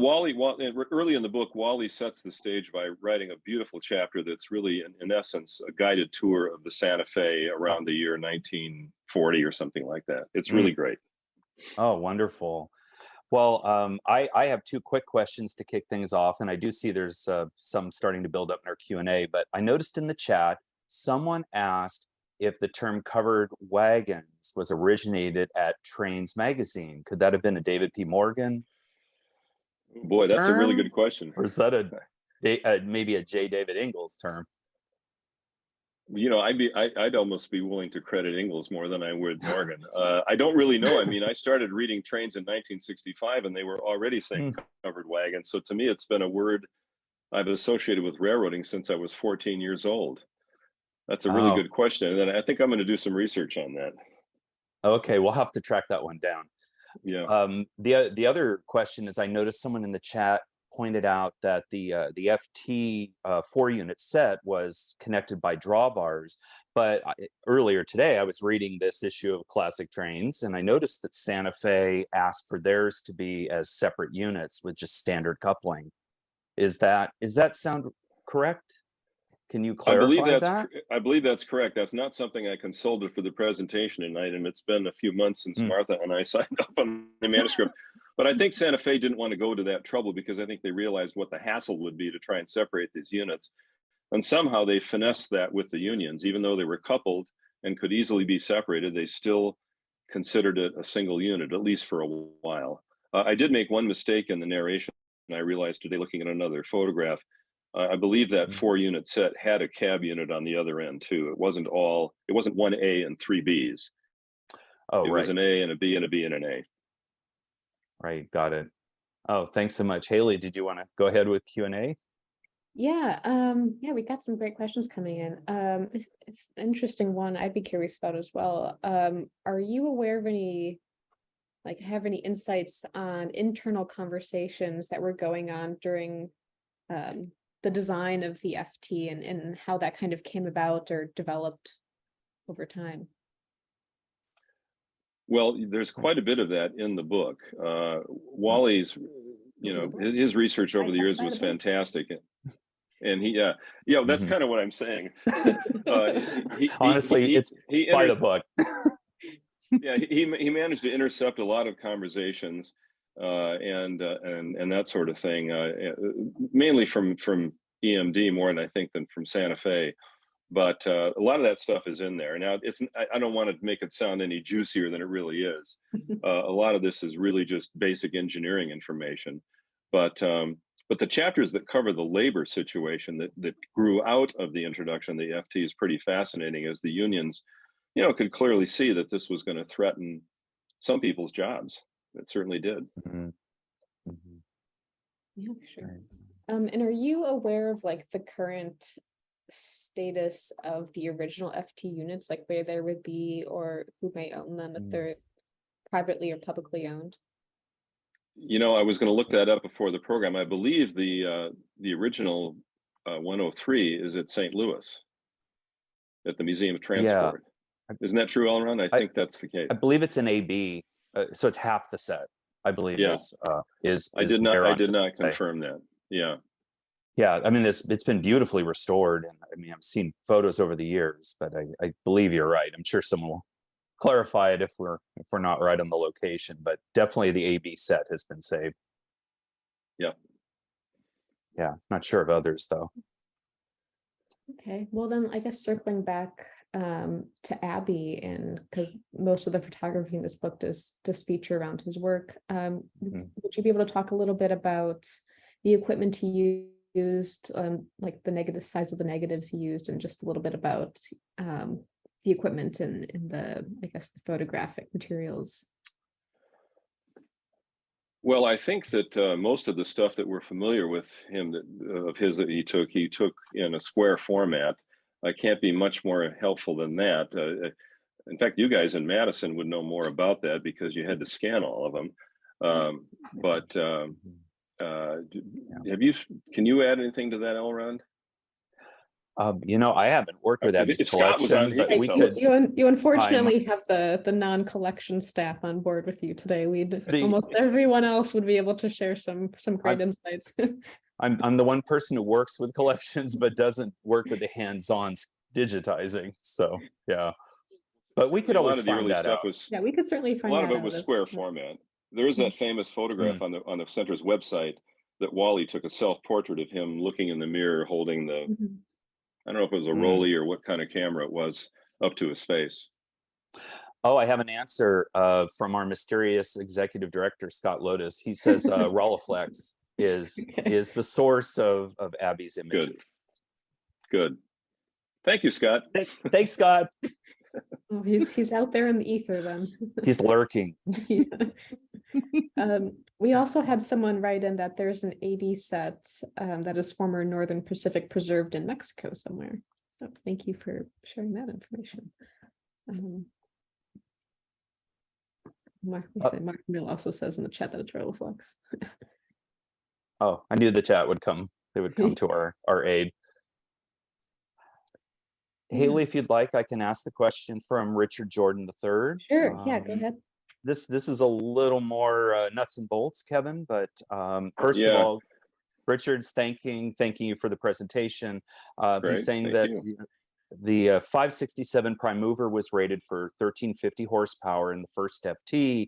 early in the book, Wally sets the stage by writing a beautiful chapter that's really, in essence, a guided tour of the Santa Fe around the year 1940 or something like that. It's really great. Oh, wonderful. Well, I have two quick questions to kick things off, and I do see there's some starting to build up in our Q&A, but I noticed in the chat, someone asked if the term covered wagons was originated at Trains Magazine. Could that have been a David P. Morgan? Boy, that's a really good question. Or is that maybe a J. David Ingalls term? You know, I'd almost be willing to credit Ingalls more than I would Morgan. I don't really know. I mean, I started reading Trains in 1965, and they were already saying covered wagons. So to me, it's been a word I've associated with railroading since I was 14 years old. That's a really good question, and I think I'm going to do some research on that. Okay, we'll have to track that one down. Yeah. The other question is, I noticed someone in the chat pointed out that the FT 4-unit set was connected by drawbars, but earlier today I was reading this issue of Classic Trains, and I noticed that Santa Fe asked for theirs to be as separate units with just standard coupling. Is that sound correct? Can you clarify that? I believe that's correct. That's not something I consulted for the presentation tonight, and it's been a few months since Martha and I signed up on the manuscript. But I think Santa Fe didn't want to go to that trouble because I think they realized what the hassle would be to try and separate these units. And somehow they finessed that with the unions, even though they were coupled and could easily be separated, they still considered it a single unit, at least for a while. I did make one mistake in the narration, and I realized today looking at another photograph. I believe that 4-unit set had a cab unit on the other end too. It wasn't 1A and 3 Bs. Oh, it right. was an A and a B and a B and an A. Right, got it. Oh, thanks so much. Haley, did you want to go ahead with Q&A? Yeah, we got some great questions coming in. It's an interesting one I'd be curious about as well. Are you aware of any, have any insights on internal conversations that were going on during the design of the FT and how that kind of came about or developed over time? Well, there's quite a bit of that in the book. Wally's, his research over the years was fantastic. And that's kind of what I'm saying. Honestly, it's by the book. Yeah, he managed to intercept a lot of conversations and that sort of thing, mainly from EMD more than I think than from Santa Fe. But a lot of that stuff is in there. Now, I don't want to make it sound any juicier than it really is. A lot of this is really just basic engineering information. But the chapters that cover the labor situation that grew out of the introduction of the FT is pretty fascinating, as the unions, could clearly see that this was going to threaten some people's jobs. It certainly did. Mm-hmm. Mm-hmm. Yeah, sure. And are you aware of the current status of the original FT units, where they would be or who may own them if they're privately or publicly owned? I was going to look that up before the program. I believe the original 103 is at St. Louis at the Museum of Transport. Yeah. Isn't that true, Elron? I think that's the case. I believe it's an AB, so it's half the set. I believe is. I did not confirm that. Yeah. Yeah, I mean, it's been beautifully restored, and I mean, I've seen photos over the years, but I believe you're right. I'm sure someone will clarify it if we're not right on the location, but definitely the AB set has been saved. Yeah. Yeah, not sure of others though. Okay, well then I guess circling back to Abbey, and because most of the photography in this book does feature around his work, would you be able to talk a little bit about the equipment he used, like the negative size of the negatives he used, and just a little bit about the equipment and the, I guess, the photographic materials? Well, I think that most of the stuff that we're familiar with him that he took in a square format. I can't be much more helpful than that. In fact, you guys in Madison would know more about that because you had to scan all of them. Can you add anything to that, Elrond? I haven't worked with Abby's collection, but we could. You unfortunately have the non-collection staff on board with you today. Almost everyone else would be able to share some great insights. I'm the one person who works with collections but doesn't work with the hands-on digitizing. So yeah, but we could always find that out. We could certainly find that out. A lot of it was square format. There is that famous photograph on the center's website that Wally took, a self-portrait of him looking in the mirror, holding the, I don't know if it was a Rolly or what kind of camera it was, up to his face. Oh, I have an answer from our mysterious executive director, Scott Lotus. He says Rolleiflex is the source of Abby's images. Good. Thank you, Scott. Thanks, Scott. Oh, he's out there in the ether then. He's lurking. We also had someone write in that there's an AB set that is former Northern Pacific preserved in Mexico somewhere. So thank you for sharing that information. Mark Mill also says in the chat that it's Rolleiflex. Oh, I knew the chat would come. They would come to our aid. Haley, if you'd like, I can ask the question from Richard Jordan III. Sure, yeah, go ahead. This is a little more nuts and bolts, Kevin, but first of all, Richard's thanking you for the presentation. He's saying that the 567 prime mover was rated for 1350 horsepower in the first FT.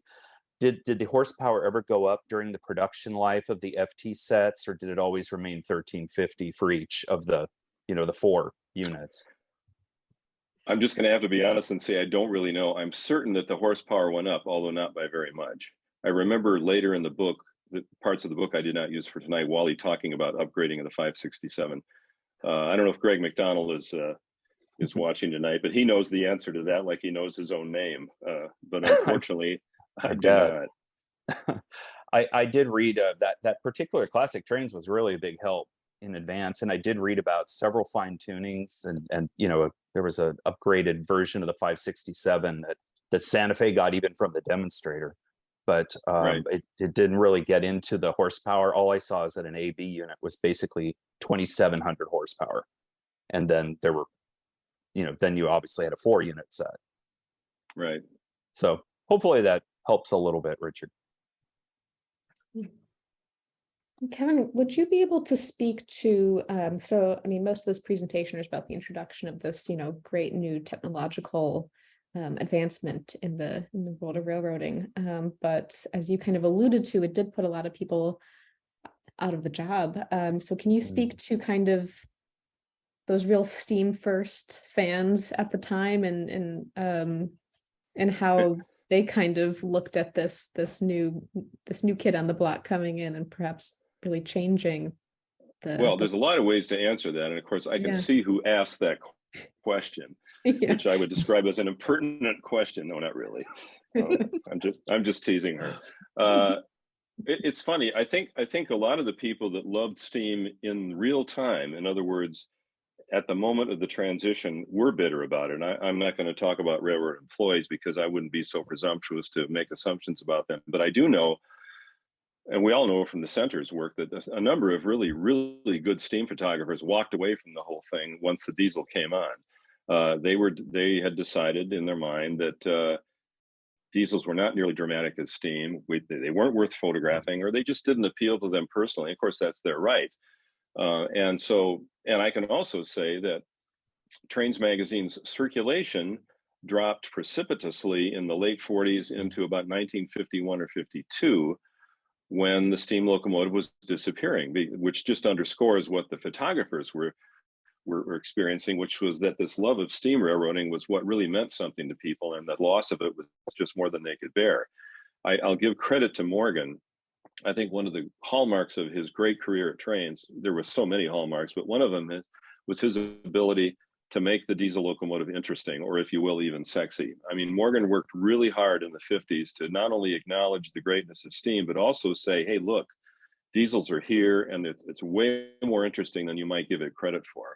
Did the horsepower ever go up during the production life of the FT sets, or did it always remain 1350 for each of the the 4 units. I'm just going to have to be honest and say I don't really know. I'm certain that the horsepower went up, although not by very much. I remember later in the book, the parts of the book I did not use for tonight, Wally talking about upgrading of the 567. I don't know if Greg McDonald is watching tonight, but he knows the answer to that, like he knows his own name. But unfortunately, I do not. I did read that particular classic trains was really a big help in advance, and I did read about several fine tunings, and there was an upgraded version of the 567 that Santa Fe got even from the demonstrator, but Right. it didn't really get into the horsepower. All I saw is that an AB unit was basically 2,700 horsepower, and then there were, then you obviously had a 4 unit set. Right. So hopefully that helps a little bit, Richard. Kevin, would you be able to speak to, so, I mean, most of this presentation is about the introduction of this, great new technological advancement in the world of railroading. But as you kind of alluded to, it did put a lot of people out of the job. So can you speak to kind of those real steam first fans at the time and how they kind of looked at this new kid on the block coming in and perhaps really changing well, there's a lot of ways to answer that, and of course I can see who asked that question, which I would describe as an impertinent question. No, not really. I'm just teasing her. It's funny. I think a lot of the people that loved steam in real time, in other words, at the moment of the transition, were bitter about it. And I'm not going to talk about railroad employees because I wouldn't be so presumptuous to make assumptions about them. But I do know, and we all know from the center's work, that a number of really, really good steam photographers walked away from the whole thing once the diesel came on. They had decided in their mind that diesels were not nearly dramatic as steam. They weren't worth photographing, or they just didn't appeal to them personally. Of course, that's their right. And I can also say that Trains magazine's circulation dropped precipitously in the late 40s into about 1951 or 52, when the steam locomotive was disappearing, which just underscores what the photographers were experiencing, which was that this love of steam railroading was what really meant something to people, and that loss of it was just more than they could bear. I'll give credit to Morgan. I think one of the hallmarks of his great career at Trains, there were so many hallmarks, but one of them was his ability to make the diesel locomotive interesting, or if you will, even sexy. I mean, Morgan worked really hard in the 50s to not only acknowledge the greatness of steam, but also say, hey, look, diesels are here, and it's way more interesting than you might give it credit for.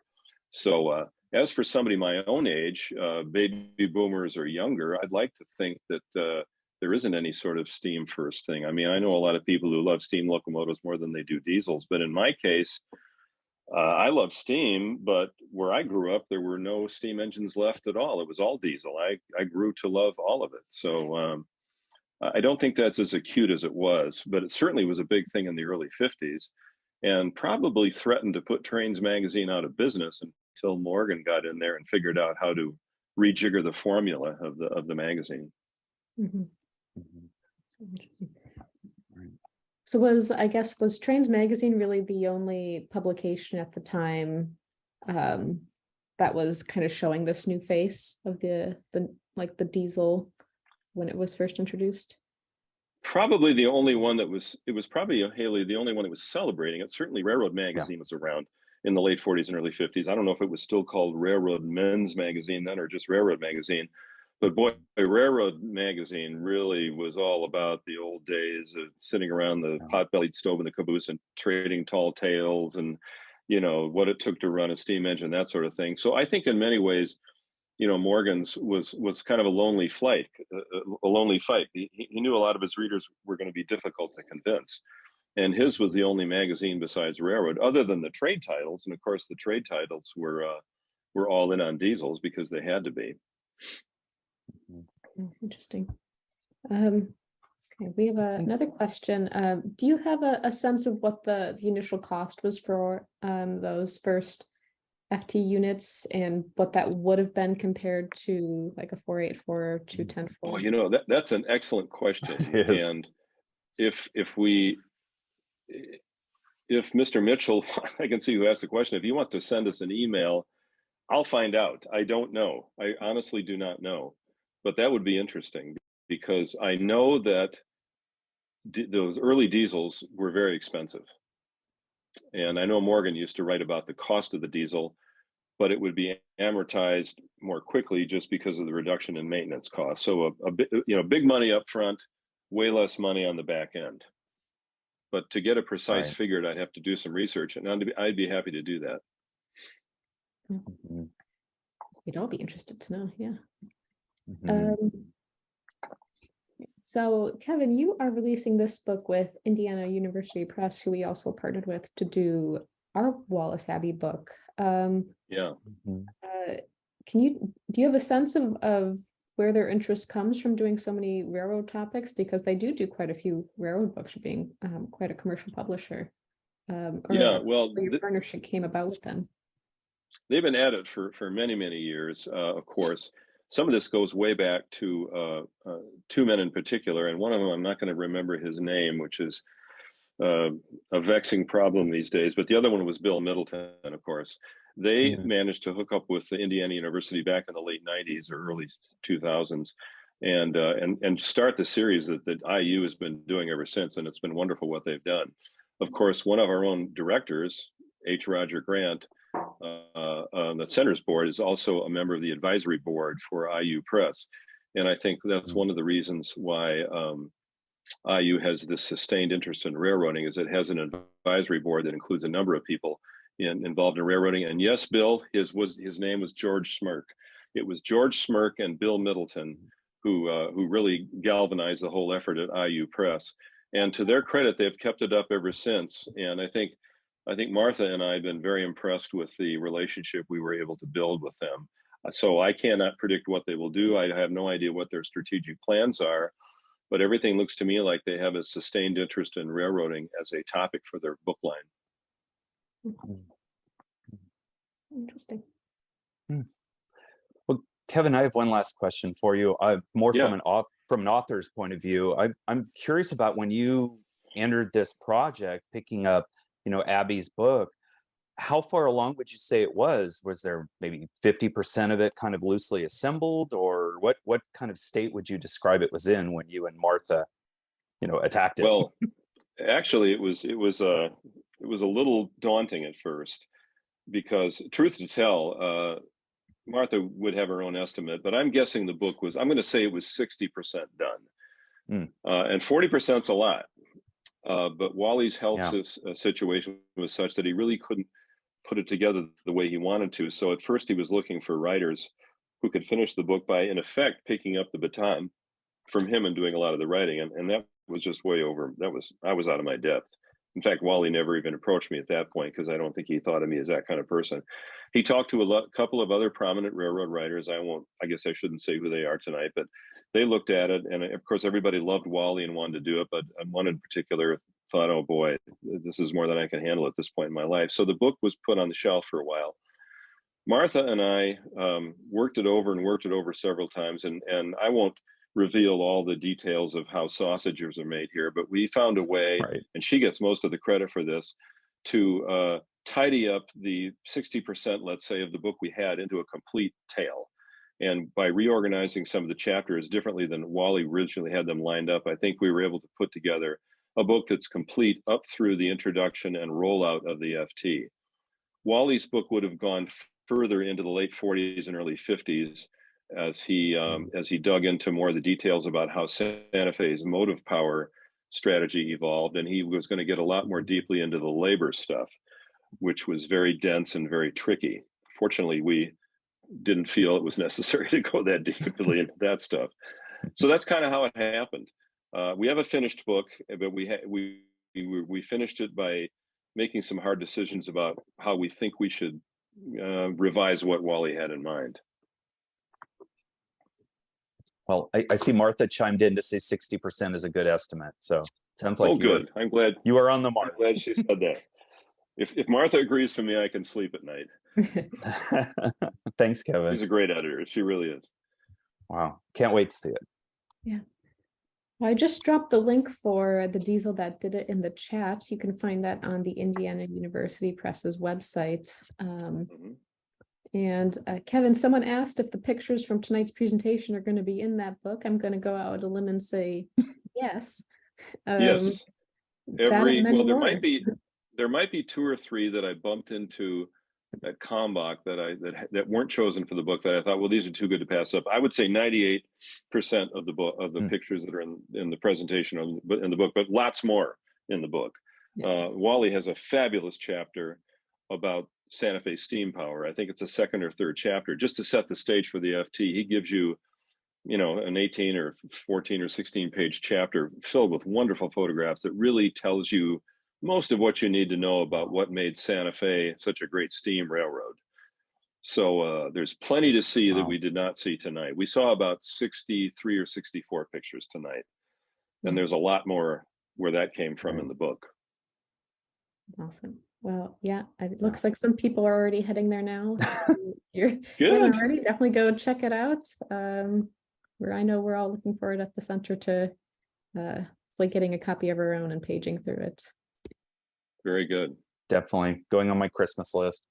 So as for somebody my own age, baby boomers or younger, I'd like to think that there isn't any sort of steam first thing. I mean, I know a lot of people who love steam locomotives more than they do diesels, but in my case, I love steam, but where I grew up, there were no steam engines left at all. It was all diesel. I grew to love all of it. So I don't think that's as acute as it was, but it certainly was a big thing in the early 50s, and probably threatened to put Trains magazine out of business until Morgan got in there and figured out how to rejigger the formula of the magazine. Mm-hmm. So was Trains magazine really the only publication at the time that was kind of showing this new face of the diesel when it was first introduced? Probably the only one that was, it was probably, Haley, the only one that was celebrating it. Certainly Railroad magazine was around in the late 40s and early 50s. I don't know if it was still called Railroad Men's Magazine then, or just Railroad Magazine. But boy, Railroad magazine really was all about the old days of sitting around the pot-bellied stove in the caboose and trading tall tales, and what it took to run a steam engine, that sort of thing. So I think in many ways, Morgan's was kind of a lonely fight. He knew a lot of his readers were going to be difficult to convince, and his was the only magazine besides Railroad, other than the trade titles, and of course the trade titles were all in on diesels because they had to be. Interesting. Okay, we have another question. Do you have a sense of what the initial cost was for those first FT units, and what that would have been compared to like a 484 or 210-4? Oh, that's an excellent question. And if we, if Mr. Mitchell, I can see who asked the question, if he wants to send us an email, I'll find out. I don't know. I honestly do not know, but that would be interesting because I know that those early diesels were very expensive. And I know Morgan used to write about the cost of the diesel, but it would be amortized more quickly just because of the reduction in maintenance costs. So big money up front, way less money on the back end. But to get a precise figure, I'd have to do some research, and I'd be happy to do that. Mm-hmm. We'd all be interested to know, yeah. Mm-hmm. So Kevin, you are releasing this book with Indiana University Press, who we also partnered with to do our Wallace Abbey book. Yeah. Do you have a sense of where their interest comes from doing so many railroad topics? Because they do quite a few railroad books, being quite a commercial publisher. Your partnership came about with them. They've been at it for many, many years, of course. Some of this goes way back to two men in particular, and one of them, I'm not going to remember his name, which is a vexing problem these days, but the other one was Bill Middleton, of course. They managed to hook up with the Indiana University back in the late 90s or early 2000s and start the series that IU has been doing ever since, and it's been wonderful what they've done. Of course, one of our own directors, H. Roger Grant, on the Center's board, is also a member of the advisory board for IU Press. And I think that's one of the reasons why IU has this sustained interest in railroading, is it has an advisory board that includes a number of people involved in railroading. And yes, Bill, his name was George Smirk. It was George Smirk and Bill Middleton who really galvanized the whole effort at IU Press. And to their credit, they've kept it up ever since. And I think Martha and I have been very impressed with the relationship we were able to build with them. So I cannot predict what they will do. I have no idea what their strategic plans are, but everything looks to me like they have a sustained interest in railroading as a topic for their book line. Interesting. Well, Kevin, I have one last question for you. From an author's point of view. I'm curious about when you entered this project, picking up, Abby's book. How far along would you say it was? Was there maybe 50% of it kind of loosely assembled, or what kind of state would you describe it was in when you and Martha, attacked it? Well, actually, it was a little daunting at first, because truth to tell, Martha would have her own estimate, but I'm guessing the book was, I'm going to say it was 60% done. And 40% is a lot. But Wally's health situation was such that he really couldn't put it together the way he wanted to. So at first he was looking for writers who could finish the book by, in effect, picking up the baton from him and doing a lot of the writing. And that was just way over. I was out of my depth. In fact, Wally never even approached me at that point, because I don't think he thought of me as that kind of person. He talked to a couple of other prominent railroad writers. I guess I shouldn't say who they are tonight, but they looked at it. And of course, everybody loved Wally and wanted to do it. But one in particular thought, oh boy, this is more than I can handle at this point in my life. So the book was put on the shelf for a while. Martha and I worked it over several times. And I won't reveal all the details of how sausages are made here, but we found a way, and she gets most of the credit for this, to tidy up the 60%, let's say, of the book we had into a complete tale. And by reorganizing some of the chapters differently than Wally originally had them lined up, I think we were able to put together a book that's complete up through the introduction and rollout of the FT. Wally's book would have gone further into the late 40s and early 50s, as he dug into more of the details about how Santa Fe's motive power strategy evolved, and he was going to get a lot more deeply into the labor stuff, which was very dense and very tricky. Fortunately, we didn't feel it was necessary to go that deeply into that stuff. So that's kind of how it happened. We have a finished book, but we finished it by making some hard decisions about how we think we should revise what Wally had in mind. Well, I see Martha chimed in to say 60% is a good estimate. So it sounds like good. I'm glad you are on the mark. I'm glad she said that. If Martha agrees for me, I can sleep at night. Thanks, Kevin. She's a great editor. She really is. Wow. Can't wait to see it. Yeah. I just dropped the link for the diesel that did it in the chat. You can find that on the Indiana University Press's website. And Kevin, someone asked if the pictures from tonight's presentation are going to be in that book. I'm going to go out on a limb and say yes. Yes. Well, there might be 2 or 3 that I bumped into at Kalmbach that weren't chosen for the book that I thought, well, these are too good to pass up. I would say 98% of the book of the pictures that are in the presentation in the book, but lots more in the book. Wally has a fabulous chapter about Santa Fe steam power. I think it's a 2nd or 3rd chapter, just to set the stage for the FT. He gives you, an 18 or 14 or 16 page chapter filled with wonderful photographs that really tells you most of what you need to know about what made Santa Fe such a great steam railroad. So there's plenty to see that we did not see tonight. We saw about 63 or 64 pictures tonight, and there's a lot more where that came from in the book. Awesome. Well, yeah, it looks like some people are already heading there now. You're Good. already, definitely go check it out. I know we're all looking forward at the center to like getting a copy of our own and paging through it. Very good. Definitely going on my Christmas list.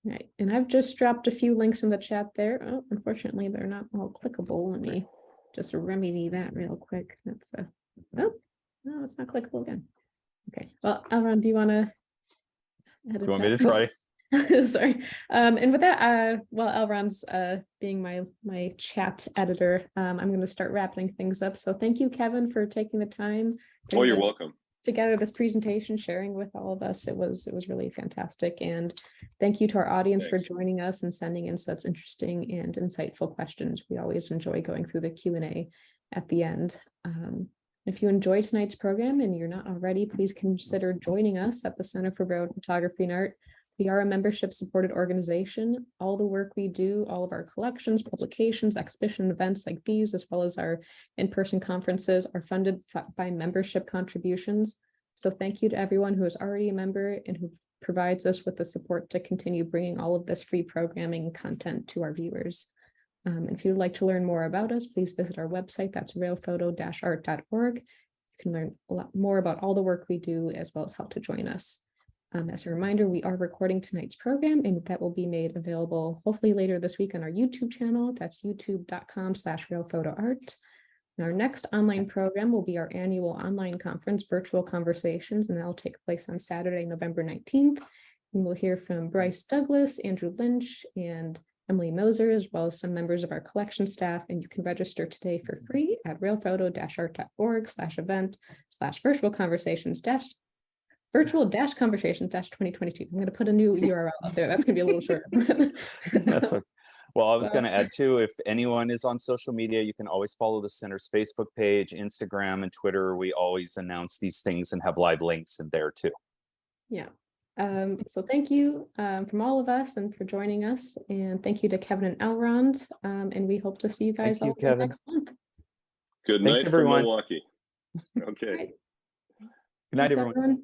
Right, and I've just dropped a few links in the chat there. Oh, unfortunately, they're not all clickable. Let me just remedy that real quick. That's no, it's not clickable again. Okay, well, Elron, do you want to? Do you want me to try? Sorry. And with that, well, Elron's being my chat editor, I'm going to start wrapping things up. So thank you, Kevin, for taking the time. Oh, you're welcome. Together this presentation, sharing with all of us. It was really fantastic. And thank you to our audience for joining us and sending in such interesting and insightful questions. We always enjoy going through the Q&A at the end. If you enjoyed tonight's program and you're not already, please consider joining us at the Center for Railroad Photography and Art. We are a membership-supported organization. All the work we do, all of our collections, publications, exhibition events like these, as well as our in-person conferences are funded by membership contributions. So thank you to everyone who is already a member and who provides us with the support to continue bringing all of this free programming content to our viewers. If you'd like to learn more about us, please visit our website. That's railphoto-art.org. You can learn a lot more about all the work we do, as well as how to join us. As a reminder, we are recording tonight's program, and that will be made available hopefully later this week on our YouTube channel. That's youtube.com/railphotoart. Our next online program will be our annual online conference, Virtual Conversations, and that will take place on Saturday, November 19th. And we'll hear from Bryce Douglas, Andrew Lynch, and Emily Moser, as well as some members of our collection staff. And you can register today for free at railphoto-art.org/event/virtual-conversations-2022. I'm going to put a new URL out there. That's going to be a little short. That's okay. Well, I was going to add too, if anyone is on social media, you can always follow the center's Facebook page, Instagram, and Twitter. We always announce these things and have live links in there too. Yeah. So thank you from all of us and for joining us. And thank you to Kevin and Elrond. And we hope to see you guys all next month. Good night, everyone. From Milwaukee. Okay. Right. Good night, everyone.